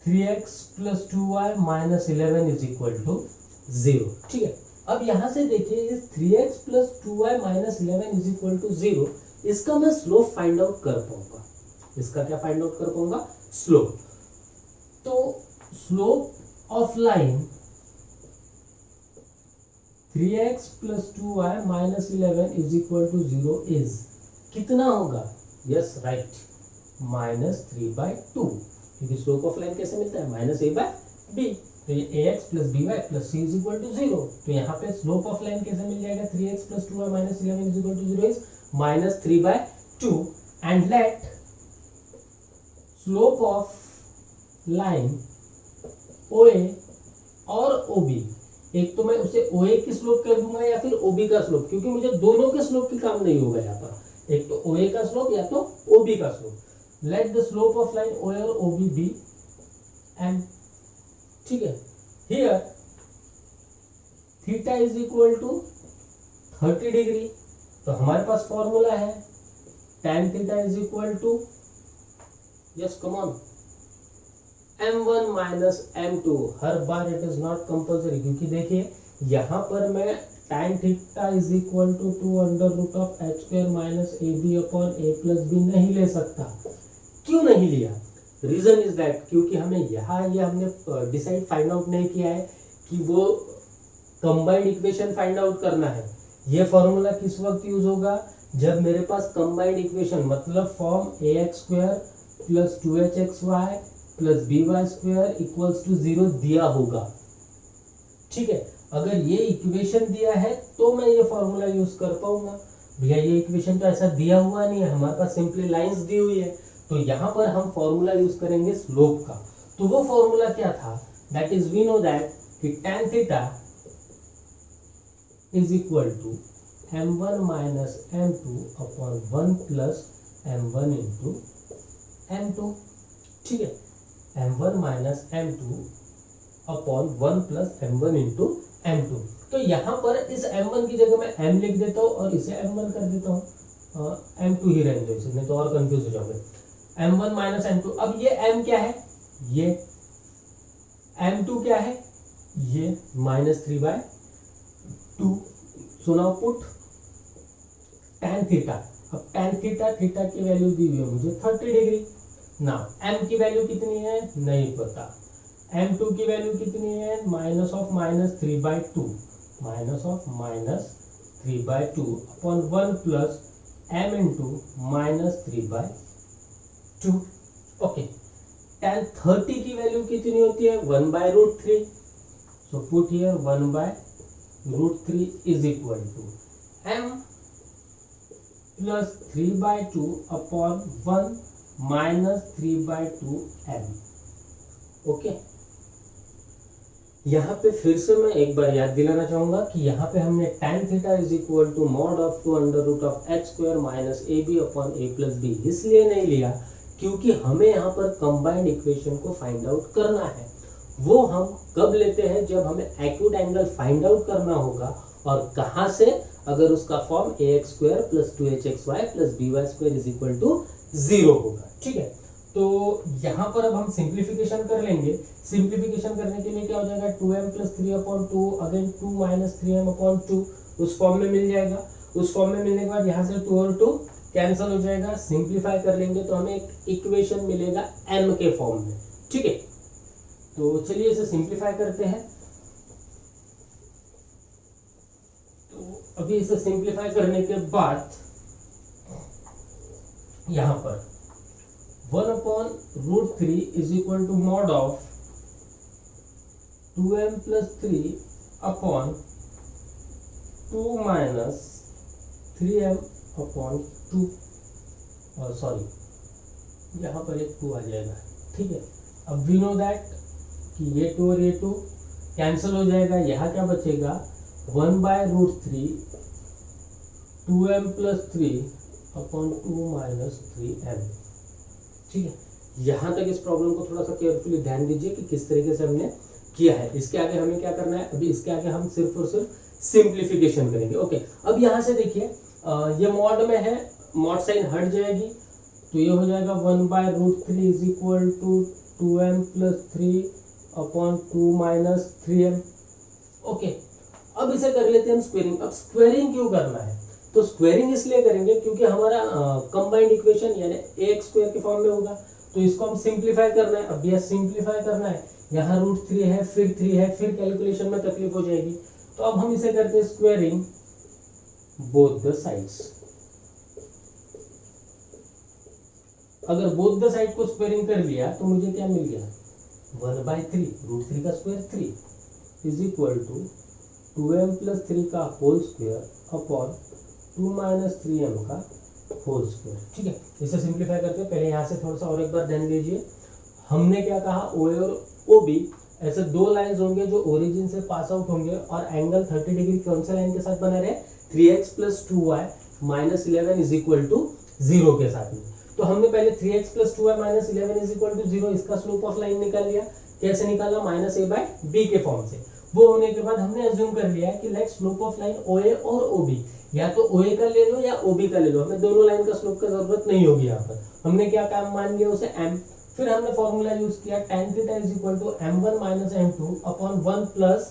3x plus 2y minus 11 is equal to 0, ठीक है। अब यहां से देखिए इस 3x plus 2y minus 11 is equal to 0, इसका मैं स्लोप फाइंड आउट कर पाऊंगा। इसका क्या फाइंड आउट कर पाऊंगा? स्लोप। तो slope of line 3x plus 2y minus 11 is equal to 0 is कितना होगा? Yes right, -3/2। क्योंकि स्लोप ऑफ लाइन कैसे मिलता है, माइनस ए बाय बी। तो ये A X plus B Y plus C is equal to 0। तो यहाँ पे स्लोप ऑफ लाइन कैसे मिल जाएगा, 3x plus 2y minus 11 is equal to 0 is minus 3/2। And let slope of line OA और OB, एक तो मैं उसे OA की स्लोप कह दूंगा या फिर OB का स्लोप, क्योंकि मुझे दोनों के स्लोप की काम नहीं होगा यहाँ पर, एक तो OA का स्लोप या तो OB का slope. Let the slope of line OA और OB बी m, ठीक है। Here theta is equal to 30 degree, तो हमारे पास फॉर्मूला है tan theta is equal to, yes come on, m1 minus m2। हर बार इट इज नॉट कंपल्सरी, क्योंकि देखिए यहाँ पर मैं tan theta is equal to 2 under root of h square minus ab upon a plus b नहीं ले सकता। क्यों नहीं लिया, रीजन इज दैट, क्योंकि हमें यहाँ ये हमने डिसाइड फाइंड आउट नहीं किया है कि वो कंबाइंड इक्वेशन फाइंड आउट करना है। ये फॉर्मूला किस वक्त यूज होगा, जब मेरे पास कंबाइंड इक्वेशन मतलब form ax square plus 2hxy plus by square equals to 0 दिया होगा, ठीक है। अगर ये इक्वेशन दिया है तो मैं ये फॉर्मूला यूज कर पाऊंगा। भैया ये इक्वेशन तो ऐसा दिया हुआ नहीं है, हमारे पास सिंपली लाइंस दी हुई है, तो यहाँ पर हम फॉर्मूला यूज करेंगे स्लोप का। तो वो फॉर्मूला क्या था, that is we know that कि tan theta is equal to m1 minus m2 upon 1 plus m1 into m2, ठीक है। m1 minus m2 upon 1 plus m1 into m2। तो यहाँ पर इस m1 की जगह मैं m लिख देता हूँ और इसे m1 कर देता हूँ, m2 ही रहने दो इसे, नहीं तो और कंफ्यूज हो जाओगे। m1 माइनस m2, अब ये m क्या है, ये m2 क्या है, ये minus 3/2। So now put tan theta, अब tan थीटा, थीटा की वैल्यू दी हुई है मुझे 30 डिग्री। नाउ m की वैल्यू कितनी है नहीं पता, m2 की वैल्यू कितनी है, minus of minus 3/2, minus of minus 3/2 upon 1 plus m into minus 3/2। Okay, tan 30 की वैल्यू कितनी होती है, 1/√3। So put here 1/√3 is equal to m plus 3/2 upon 1 minus 3/2 m। Okay, यहाँ पे फिर से मैं एक बार याद दिलाना चाहूंगा कि यहाँ पे हमने tan theta is equal to mod of 2 under root of h square minus ab upon a plus b इसलिए नहीं लिया क्योंकि हमें यहाँ पर कंबाइंड इक्वेशन को फाइंड आउट करना है। वो हम कब लेते हैं, जब हमें एक्यूट एंगल फाइंड आउट करना होगा, और कहाँ से, अगर उसका form ax square plus 2hxy plus by square is equal to 0 होगा, ठीक है। तो यहाँ पर अब हम सिंप्लीफिकेशन कर लेंगे। सिंप्लीफिकेशन करने के लिए क्या हो जाएगा, 2m plus 3 upon 2 again 2 minus 3m upon 2 उस फॉर्म में मिल जाएगा। उस फॉर्म में मिलने के बाद यहाँ से 2 और 2 कैंसिल हो जाएगा। सिंप्लीफाई कर लेंगे तो हमें एक इक्वेशन मिलेगा m के फॉर्म में, ठीक है। तो चलिए इसे सिंप्लीफाई करते हैं। तो अभी इसे सिंप्लीफाई करने के बाद यहाँ पर 1/√3 is equal to mod of 2m plus 3 upon 2 minus 3m upon 2, sorry यहाँ पर एक 2 आ जाएगा, ठीक है। अब वी नो दैट कि ये 2 और ये 2 कैंसिल हो जाएगा। यहाँ क्या बचेगा, 1/√3 2m plus 3 upon 2 minus 3m, ठीक है। यहाँ तक इस प्रॉब्लम को थोड़ा सा केयरफुली ध्यान दीजिए कि किस तरीके से हमने किया है। इसके आगे हमें क्या करना है, अभी इसके आगे हम सिर्फ और सिर्फ सिंप्लीफिकेशन करेंगे। ओके, अब यहाँ से देखिए ये मॉड में है, मॉड साइन हट जाएगी तो ये हो जाएगा 1/√3 is equal to 2m plus 3 upon 2 minus 3m। Okay, अब इसे कर लेते हैं हम स्क्वेयरिंग। अब स्क्वेयरिंग क्यों करना है, तो स्क्वेयरिंग इसलिए करेंगे क्योंकि हमारा कंबाइंड इक्वेशन यानी ax स्क्वायर के फॉर्म में होगा, तो इसको हम सिंप्लीफाई करना है। अब यह सिंप्लीफाई करना है, यहाँ √3 है, फिर 3 है, फिर कैलकुलेशन में तकलीफ हो जाएगी। तो अब हम इसे करते हैं स्क्वेयरिंग बोथ द साइड्स। अगर बोथ द साइड को स्क्वायरिंग कर लिया तो मुझे क्या मिल गया 1/3 √3 का square 3 is equal to 2m plus 3 का whole square upon 2 minus 3m का होल स्क्वायर। ठीक है, इसे सिंप्लीफाई करते हैं। पहले यहाँ से थोड़ा सा और एक बार ध्यान दीजिए, हमने क्या कहा ओ ए और ओ बी ऐसे दो लाइंस होंगे जो ओरिजिन से पास आउट होंगे और एंगल 30 डिग्री कौन सा लाइन के साथ बना रहे 3x plus 2y minus 11 is equal to 0 के साथ में। तो हमने पहले 3x plus 2y minus 11 is equal to 0 इसका स्लोप ऑफ लाइन निकाल लिया। कैसे निकाला? माइनस a बाय b के फॉर्म से। वो होने के बाद हमने एज्यूम कर लिया है कि let slope of line OA और OB, या तो OA का ले लो या OB का ले लो, हमें दोनों लाइन का स्लोप का जरूरत नहीं होगी। यहाँ पर हमने क्या काम मान लिया उसे m, फिर हमने फॉर्मूला यूज किया tan theta is equal to m1 minus m2 upon 1 plus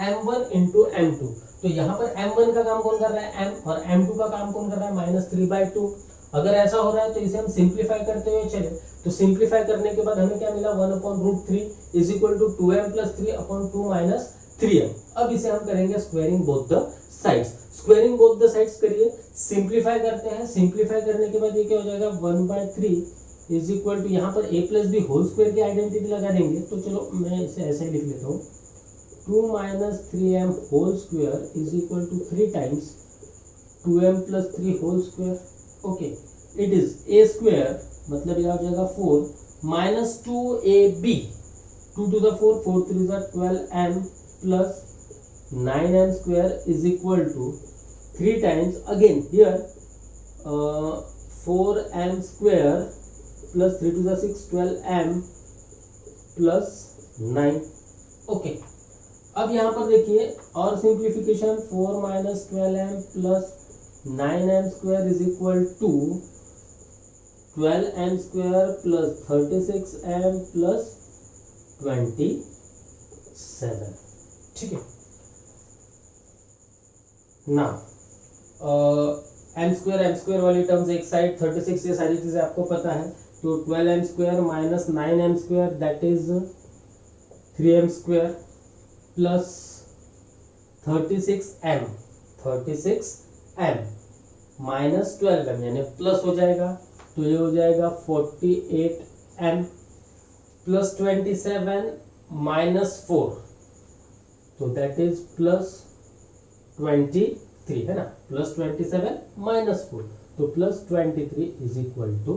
m1 into m2। तो यहाँ पर m1 का काम कौन कर रहा है m, और m2 का काम कौन कर रहा है माइनस 3/2। अगर ऐसा हो रहा है तो इसे हम सिंप्लीफाई करते हुए चले, तो सिंप्लीफाई करने के बाद हमें क्या मिला 1 upon √3 is equal to 2m plus 3 upon 2 minus 3m। अब इसे हम करेंगे squaring both the sides. Squaring both the sides करिए, सिंप्लीफाई करते हैं। सिंप्लीफाई करने के बाद ये क्या हो जाएगा 1/3 इज इक्वल टू, यहाँ पर a plus B whole square की आइडेंटिटी लगा देंगे। तो चलो मैं इसे ऐसे ही लिख लेता हूँ, 2 minus 3m whole square is equal to 3 times 2m plus 3 whole square. Okay, it is a square मतलब यह हो जाएगा 4 minus 2ab 2 to the 4 4 3 is 12m plus 9m square is equal to 3 times again here 4m square plus 3 to the 6 12m plus 9। Okay, अब यहाँ पर देखिए और simplification 4 minus 12m plus 9m square is equal to 12m square plus 36m plus 27। ठीक है ना, m square वाली terms एक साइड, 36 ये सारी चीजें आपको पता है। तो 12m square minus 9m square that is 3m square plus 36m minus 12m यानी प्लस हो जाएगा, तो ये हो जाएगा 48m प्लस 27 माइनस 4, तो दैट इज प्लस 23 है ना, प्लस 27 माइनस 4, तो प्लस 23 इज इक्वल टू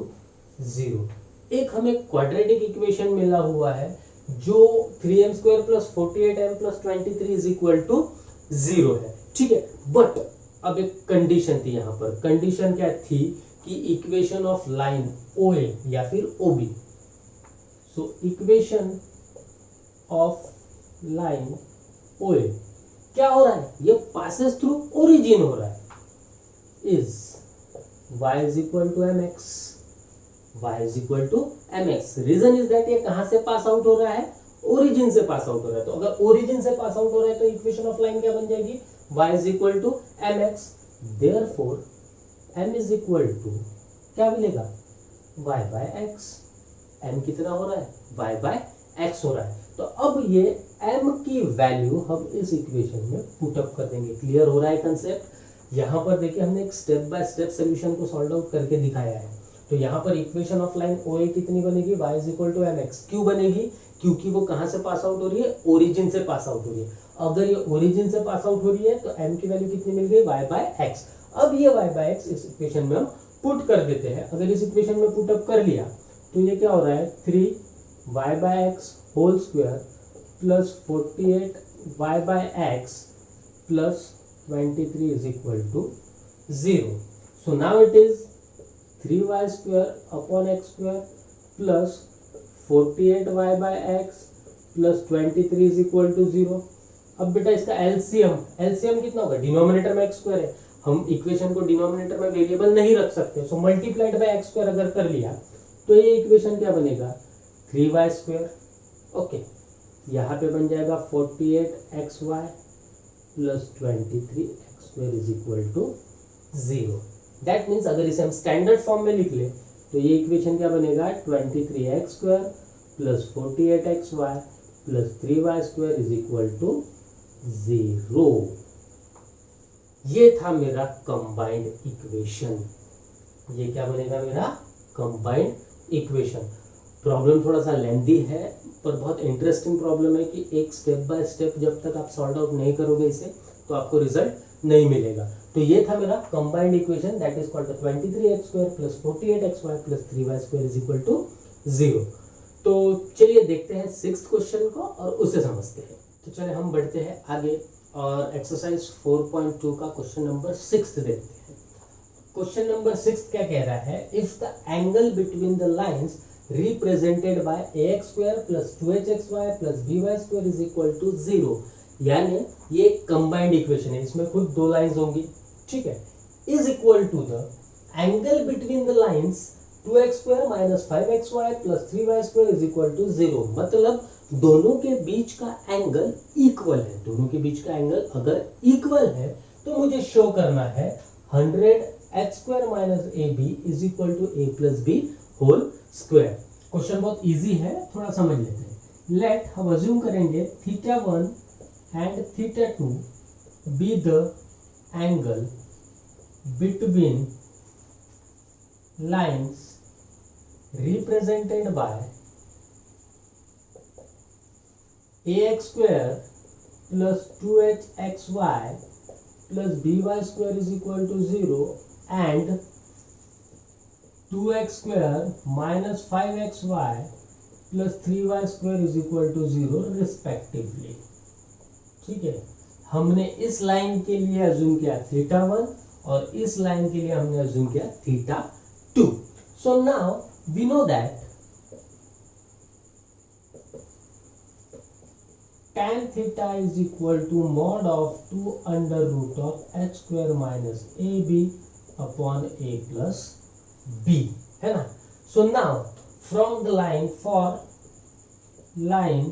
0। एक हमें क्वाड्रेटिक इक्वेशन मिला हुआ है जो 3m square plus 48m plus 23 is equal to 0 है। ठीक है, बट अब एक कंडीशन थी यहाँ पर। कंडीशन क्या थी कि इक्वेशन ऑफ लाइन OA या फिर OB, so equation of line OA क्या हो रहा है, ये पासेस थ्रू ओरिजिन हो रहा है, is y is equal to mx, y is equal to mx। Reason is that ये कहां से पास आउट हो रहा है, ओरिजिन से पास आउट हो रहा है। तो अगर ओरिजिन से पास आउट हो रहा है तो इक्वेशन ऑफ लाइन क्या बन जाएगी, y is equal to mx। Therefore m is equal to क्या मिलेगा, y बाय x। m कितना हो रहा है, y बाय x हो रहा है। तो अब ये m की वैल्यू हम इस इक्वेशन में पुट अप कर देंगे। क्लियर हो रहा है कंसेप्ट? यहाँ पर देखिए हमने एक स्टेप बाय स्टेप सोल्यूशन को सॉल्व आउट करके दिखाया है। तो यहाँ पर इक्वेशन ऑफ लाइन OA कितनी बनेगी, y is equal to mx। क्यों बनेगी, क्योंकि वो कहाँ से पास आउट हो रही है, ओरिजिन से पास आउट हो रही है। अगर ये ओरिजिन से पास आउट हो रही है तो m की वैल्यू कितनी मिल गई, y बाय x। अब ये y बाय x इस इक्वेशन में हम पुट कर देते हैं। अगर इस इक्वेशन में पुट अप कर लिया तो ये क्या हो रहा है, 3y by x whole square plus 48y by x plus 23 is equal to 0. So now it is 3y square upon x square plus 48y by x plus 23 is equal to 0. अब बेटा इसका एलसीएम कितना होगा, denominator में x square है, हम equation को denominator में वेरिएबल नहीं रख सकते। सो मल्टीप्लाइड बाय x स्क्वायर अगर कर लिया तो ये इक्वेशन क्या बनेगा, 3y स्क्वायर। ओके, यहाँ पे बन जाएगा 48xy plus 23x square is equal to 0। That means अगर इसे हम स्टैंडर्ड फॉर्म में लिख ले तो ये इक्वेशन क्या बनेगा, 23x square plus 48xy plus 3y square is equal to 0। ये था मेरा कंबाइंड इक्वेशन। ये क्या बनेगा, मेरा कंबाइंड इक्वेशन। प्रॉब्लम थोड़ा सा लेंथी है पर बहुत इंटरेस्टिंग प्रॉब्लम है कि एक स्टेप बाय स्टेप जब तक आप सॉल्व आउट नहीं करोगे इसे तो आपको रिजल्ट नहीं मिलेगा। तो ये था मेरा combined equation that is called 23x² + 48xy + 3y² is equal to 0। तो चलिए देखते हैं सिक्स्थ क्वेश्चन को और उसे समझते हैं। तो चलिए हम बढ़ते हैं आगे और एक्सरसाइज 4.2 का क्वेश्चन नंबर 6 देखते हैं। क्वेश्चन नंबर 6 क्या कह रहा है, if the angle between the lines represented by ax² + 2hxy + by² is equal to 0, यानी ये कंबाइंड इक्वेशन है, इसमें कुल दो लाइंस होंगी, ठीक है, is equal to the angle between the lines 2x² - 5xy + 3y² is equal to 0। मतलब दोनों के बीच का एंगल इक्वल है। दोनों के बीच का एंगल अगर इक्वल है तो मुझे शो करना है 100h² - ab is equal to a + b whole square. Question बहुत इजी है, थोड़ा समझ लेते हैं। लेट हम अज्यूम करेंगे θ1 and θ2 be the angle between lines represented by ax² + 2hxy + by² is equal to 0 and 2x² - 5xy + 3y² is equal to 0 respectively। ठीक है, हमने इस लाइन के लिए अज्यूम किया θ1 और इस लाइन के लिए हमने अज्यूम किया θ2। So now we know that tan theta is equal to mod of 2 under root of h² minus ab upon a plus b, है ना। So now from the line for line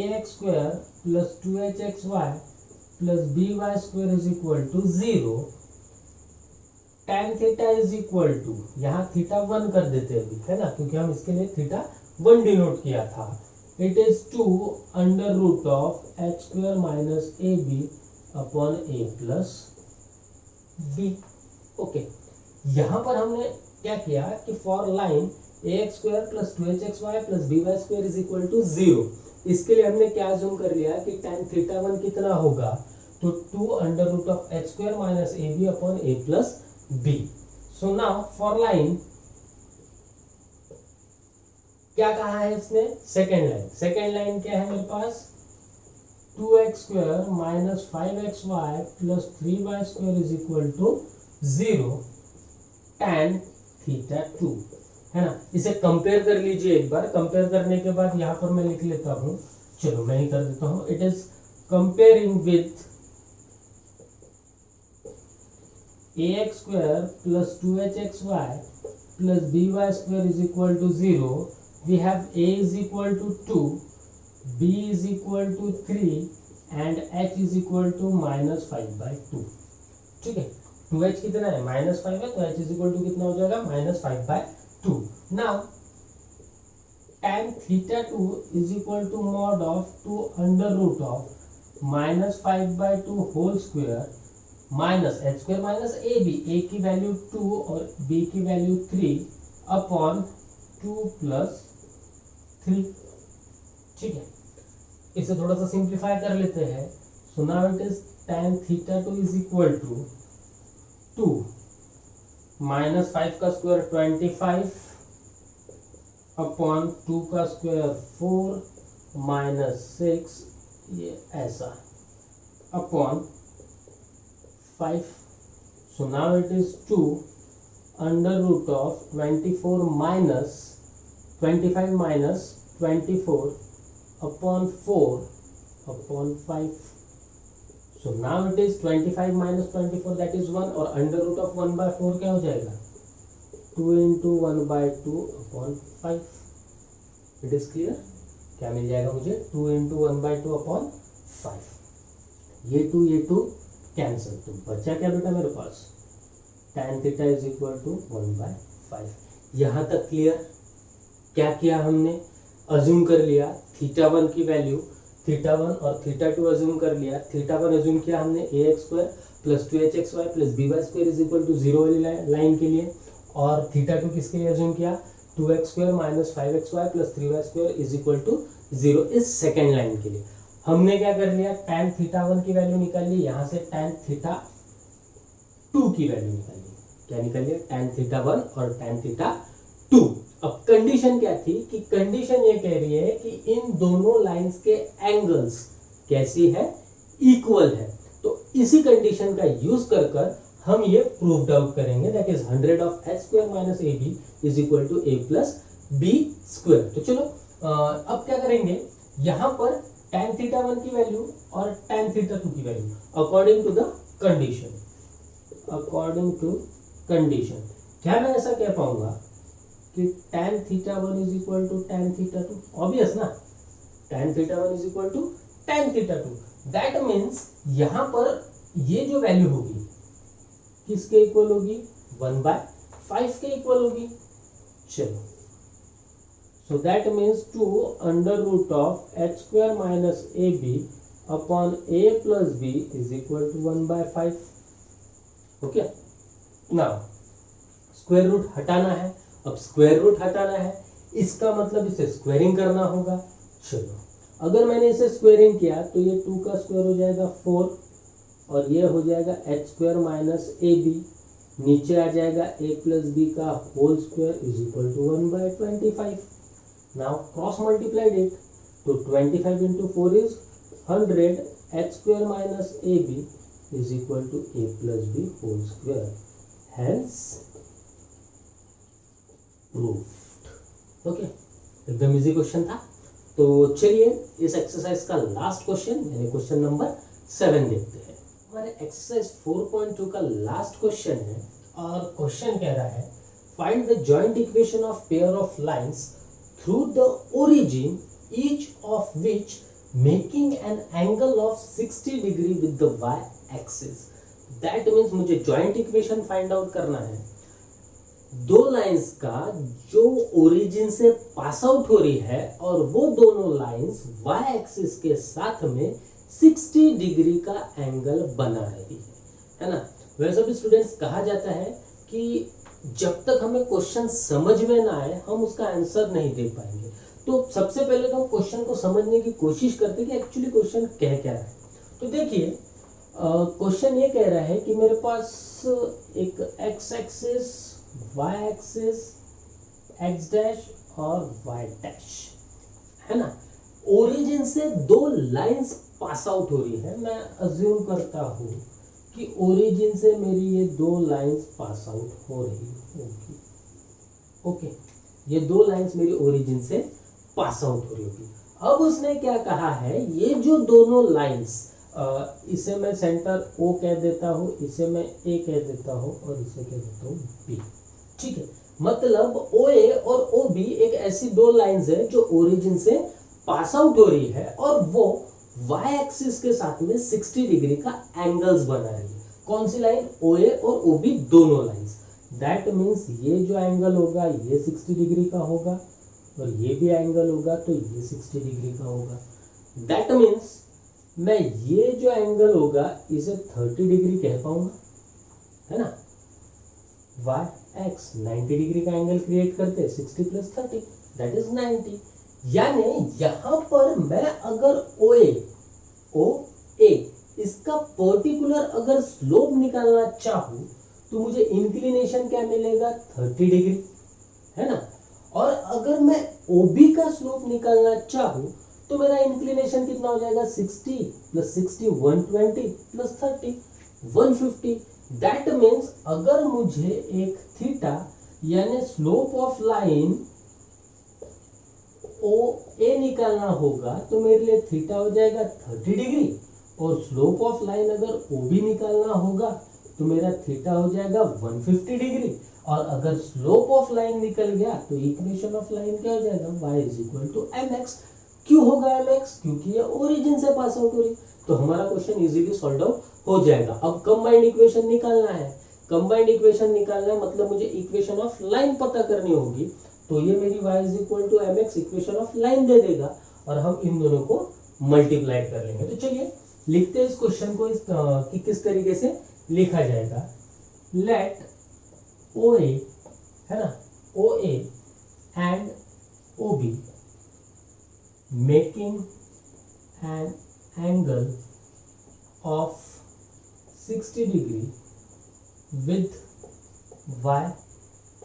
ax² plus 2hxy plus by² is equal to 0, tan theta is equal to, यहाँ θ1 कर देते हैं अभी, है ना, क्योंकि हम इसके लिए θ1 डिनोट किया था। It is 2 under root of h² minus ab upon a plus b। Okay, यहाँ पर हमने क्या किया कि for line ax² plus 2hxy plus by² is equal to 0, इसके लिए हमने क्या अज्यूम कर लिया कि tan θ1 कितना होगा, तो 2 under root of h² minus ab upon a plus b। So now for line क्या कहा है इसने, सेकेंड लाइन क्या है मेरे पास, 2x² - 5xy plus 3y² is equal to 0 tan θ2, है ना। इसे कंपेयर कर लीजिए एक बार। कंपेयर करने के बाद यहाँ पर मैं लिख लेता हूँ, चलो मैं ही कर देता हूँ। It is comparing with ax² plus 2hxy plus by² is equal to 0. We have a is equal to 2, b is equal to 3 and h is equal to -5/2। ठीक है, 2h कितना है, -5 है, तो h is equal to कितना हो जाएगा, -5/2। Now tan θ2 is equal to mod of 2 under root of -5/2 whole square minus h² minus ab, a की वैल्यू 2 और b की वैल्यू 3 अपॉन 2 + 3। ठीक है, इसे थोड़ा सा सिंप्लीफाई कर लेते हैं। So now it is tan θ2 is equal to 2 -5 का स्क्वायर 25 अपॉन 2 का स्क्वायर 4 -6, ये ऐसा upon 5। So now it is 2 under root of 24 minus 25 minus 24 upon 4 upon 5। So now it is 25 minus 24 that is 1 और under root of 1/4 क्या हो जाएगा, 2 into 1/2 upon 5। It is clear, क्या मिल जाएगा मुझे, 2 into 1/2 upon 5। ये 2 कैंसिल, तो बचा क्या बेटा मेरे पास, tan theta is equal to 1/5। यहाँ तक क्लियर। क्या किया हमने, अज्यूम कर लिया θ1 की वैल्यू, θ1 और θ2 अज्यूम कर लिया। θ1 अज्यूम किया हमने ax² plus 2hxy plus by² is equal to 0 वाली लाइन के लिए, और थीटा 2 किसके लिए अज्यूम किया, 2x² minus 5xy plus 3y² is equal to 0 इस सेकेंड लाइन के लिए। हमने क्या कर लिया, tan थीटा 1 की वैल्यू निकाल ली, यहां से tan थीटा 2 की वैल्यू निकाल ली। क्या निकाल लिया, tan थीटा 1 और tan थीटा 2। अब कंडीशन क्या थी कि कंडीशन ये कह रही है कि इन दोनों लाइंस के एंगल्स कैसी है, इक्वल है। तो इसी कंडीशन का यूज कर हम ये प्रूव्ड आउट करेंगे, that is 100 of h² minus ab is equal to a plus b²। तो चलो अब क्या करेंगे, यहां पर tan थीटा 1 की वैल्यू और tan थीटा 2 की value according to the condition, according to condition क्या मैं ऐसा कह पाऊंगा कि tan theta 1 is equal to tan theta 2, obvious ना, tan theta 1 is equal to tan theta 2। That means यहां पर ये जो वैल्यू होगी किसके इक्वल होगी, 1/5 के इक्वल होगी। चलो, so that means 2 under root of h² minus ab upon a plus b is equal to 1/5। Okay, now square root हटाना है। अब स्क्वायर रूट हटाना है, इसका मतलब इसे स्क्वायरिंग करना होगा। चलो, अगर मैंने इसे स्क्वायरिंग किया तो ये 2 का स्क्वायर हो जाएगा 4 और ये हो जाएगा h² माइनस ab, नीचे आ जाएगा a प्लस b का whole square is equal to 1/25। Now cross multiplied it, तो 25 into 4 is 100, h² minus ab is equal to a plus b whole square, hence proved. Okay, एकदम easy question था। तो चलिए इस एक्सरसाइज का last question यानी question number 7 देखते हैं। हमारे एक्सरसाइज 4.2 का लास्ट क्वेश्चन है और क्वेश्चन कह रहा है find the joint equation of pair of lines through the origin each of which making an angle of 60 degree with the y axis. That means मुझे जॉइंट इक्वेशन फाइंड आउट करना है दो lines का जो origin से pass out हो रही है और वो दोनों लाइंस y एक्सिस के साथ में 60 डिग्री का एंगल बना रही है ना। वैसे भी स्टूडेंट्स कहा जाता है कि जब तक हमें क्वेश्चन समझ में ना आए हम उसका आंसर नहीं दे पाएंगे। तो सबसे पहले तो हम क्वेश्चन को समझने की कोशिश करते हैं कि एक्चुअली क्वेश्चन कह क्या रहा है। तो देखिए क्वेश्चन ये कह रहा है कि मेरे पास एक x axis, y axis, x dash और y डैश है ना। ओरिजिन से दो लाइंस पास आउट हो रही है। मैं अज्यूम करता हूं कि ओरिजिन से मेरी ये दो लाइंस पास आउट हो रही होगी। ओके, ये दो लाइंस मेरी ओरिजिन से पास आउट हो रही होगी। अब उसने क्या कहा है, ये जो दोनों लाइंस, इसे मैं सेंटर O कह देता हूं, इसे मैं A कह देता हूं और इसे कह देता हूं B। ठीक है, मतलब OA और OB एक ऐसी दो लाइंस है जो ओरिजिन से पास आउट हो रही है और वो y एक्सिस के साथ में 60 डिग्री का एंगल्स बना रही है। कौन सी लाइन, OA और OB दोनों लाइंस। दैट मींस ये जो एंगल होगा ये 60 डिग्री का होगा और ये भी एंगल होगा तो ये 60 डिग्री का होगा। दैट मींस मैं ये जो एंगल होगा इसे 30 डिग्री कह पाऊंगा, है ना। y x 90 डिग्री का एंगल क्रिएट करते हैं, 60 प्लस 30 दैट इज 90। यानी यहां पर मैं अगर OA इसका पर्टिकुलर अगर स्लोप निकालना चाहूं तो मुझे इंक्लिनेशन क्या मिलेगा, 30 डिग्री, है ना। और अगर मैं OB का स्लोप निकालना चाहूं तो मेरा इंक्लिनेशन कितना हो जाएगा, 60 प्लस 60 120 प्लस 30 150। दैट मीन्स अगर मुझे एक थीटा यानी स्लोप ऑफ लाइन OA निकालना होगा तो मेरे लिए थीटा हो जाएगा 30 डिग्री और स्लोप ऑफ लाइन अगर OB निकालना होगा तो मेरा थीटा हो जाएगा 150 डिग्री। और अगर स्लोप ऑफ लाइन निकल गया तो इक्वेशन ऑफ लाइन क्या हो जाएगा, y is equal to mx। क्यों होगा mx, क्योंकि ये ओरिजिन से पास आउट हो रही। तो हमारा क्वेश्चन इजीली सॉल्व आउट हो जाएगा। अब कंबाइंड इक्वेशन निकालना है। कंबाइंड इक्वेशन निकालना है मतलब मुझे इक्वेशन ऑफ लाइन पता करनी होगी। तो ये मेरी y is equal to mx equation of line दे देगा और हम इन दोनों को मल्टीप्लाई कर लेंगे। तो चलिए लिखते हैं इस क्वेश्चन को कि किस तरीके से लिखा जाएगा। लेट OA है ना, OA and OB making an angle of 60 degree with y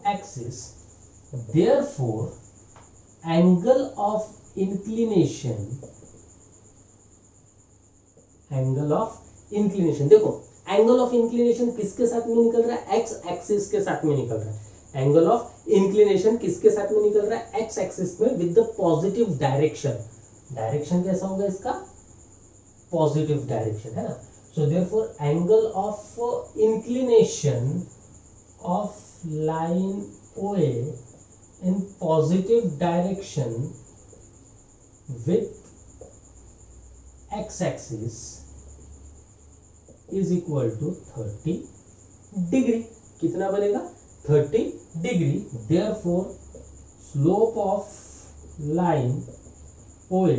axis, therefore angle of inclination देखो एंगल ऑफ इंक्लिनेशन किसके साथ में निकल रहा है, एक्स एक्सिस के साथ में निकल रहा है। एंगल ऑफ इंक्लिनेशन किसके साथ में निकल रहा है, एक्स एक्सिस में, with the positive direction. Direction कैसा होगा इसका, पॉजिटिव डायरेक्शन, है ना। So therefore angle of inclination of line OA in positive direction with x-axis is equal to 30 degree। कितना बनेगा, 30 degree। Therefore slope of line OA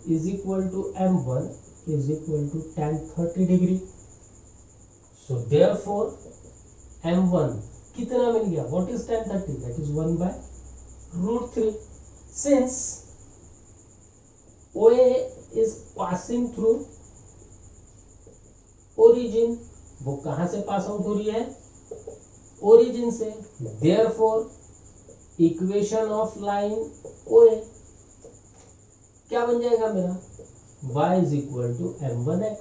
is equal to m1 is equal to tan 30 degree। So therefore m1 कितना मिल गया, what is tan 30, that is 1 by root 3। Since OA is passing through origin, वो कहां से pass out हो रही है, origin से, therefore equation of line OA क्या बन जाएगा मेरा, y is equal to m1x,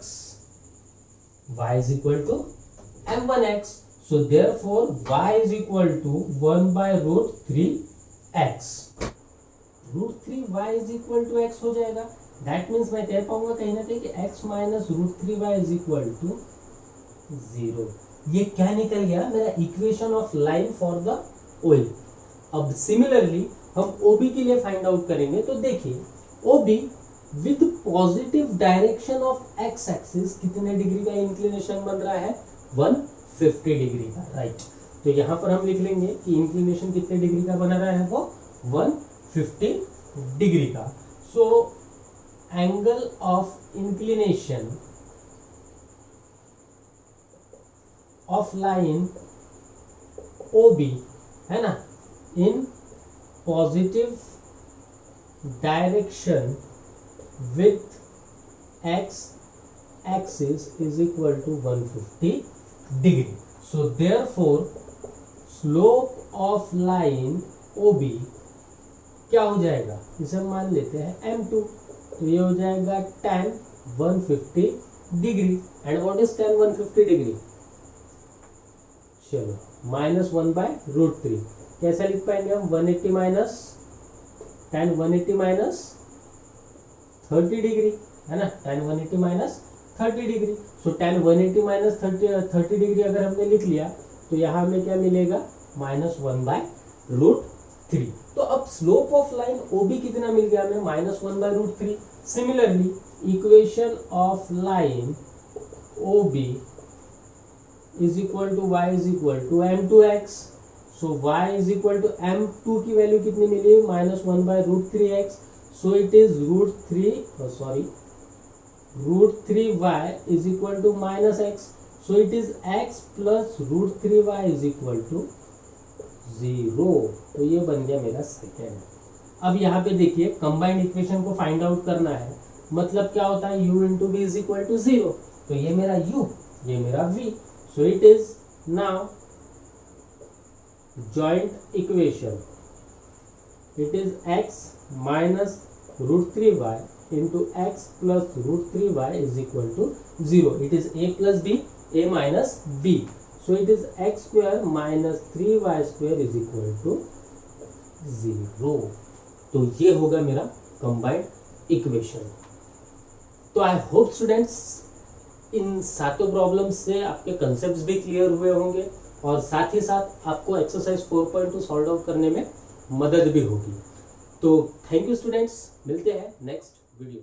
y is equal to m1x। So therefore y is equal to 1 by root 3x। root 3y is equal to x हो जाएगा। That means मैं कह पाऊंगा कहीं ना कहीं कि x minus root 3y is equal to 0। ये क्या निकल गया, मेरा equation of line for the OA। अब सिमिलरली हम OB के लिए फाइंड आउट करेंगे। तो देखिए OB with positive direction of x axis कितने डिग्री का इंक्लिनेशन बन रहा है, 150 डिग्री का, राइट। तो यहां पर हम लिख लेंगे कि इंक्लिनेशन कितने डिग्री का बना रहा है, वो 150 डिग्री का। So angle of inclination of line OB, है ना, in positive direction with x axis is equal to 150 degree। So therefore slope of line OB क्या हो जाएगा, इसे हम मान लेते हैं m2। तो ये हो जाएगा tan 150 degree. And what is tan 150 degree, चलो -1 by root 3। कैसा लिख पाएंगे हम, 180 माइनस tan 180 माइनस 30 डिग्री, है ना, tan 180 माइनस 30 डिग्री। सो tan 180 माइनस 30 डिग्री अगर हमने लिख लिया तो यहाँ हमें क्या मिलेगा, -1 by root 3। तो अब स्लोप ऑफ लाइन OB कितना मिल गया हमें, -1 by root 3। Similarly equation of line OB is equal to y is equal to m2x। So y is equal to m2 की वैल्यू कितनी मिली, -1 by root 3x। So it is root 3y is equal to minus x. So it is x plus root 3y is equal to 0। तो ये बन गया मेरा second. अब यहाँ पे देखिए कंबाइंड इक्वेशन को फाइंड आउट करना है, मतलब क्या होता है, u into v is equal to 0। तो ये मेरा u, ये मेरा v। So it is now joint equation, it is x minus root 3y into x plus root 3y is equal to 0। It is a plus b, a minus b। So it is x square minus 3y square is equal to 0। तो ये होगा मेरा combined equation. तो I hope students in सातों problems से आपके concepts भी clear हुए होंगे और साथ ही साथ आपको एक्सरसाइज 4.2 सॉल्व आउट करने में मदद भी होगी। तो थैंक यू स्टूडेंट्स, मिलते हैं नेक्स्ट वीडियो।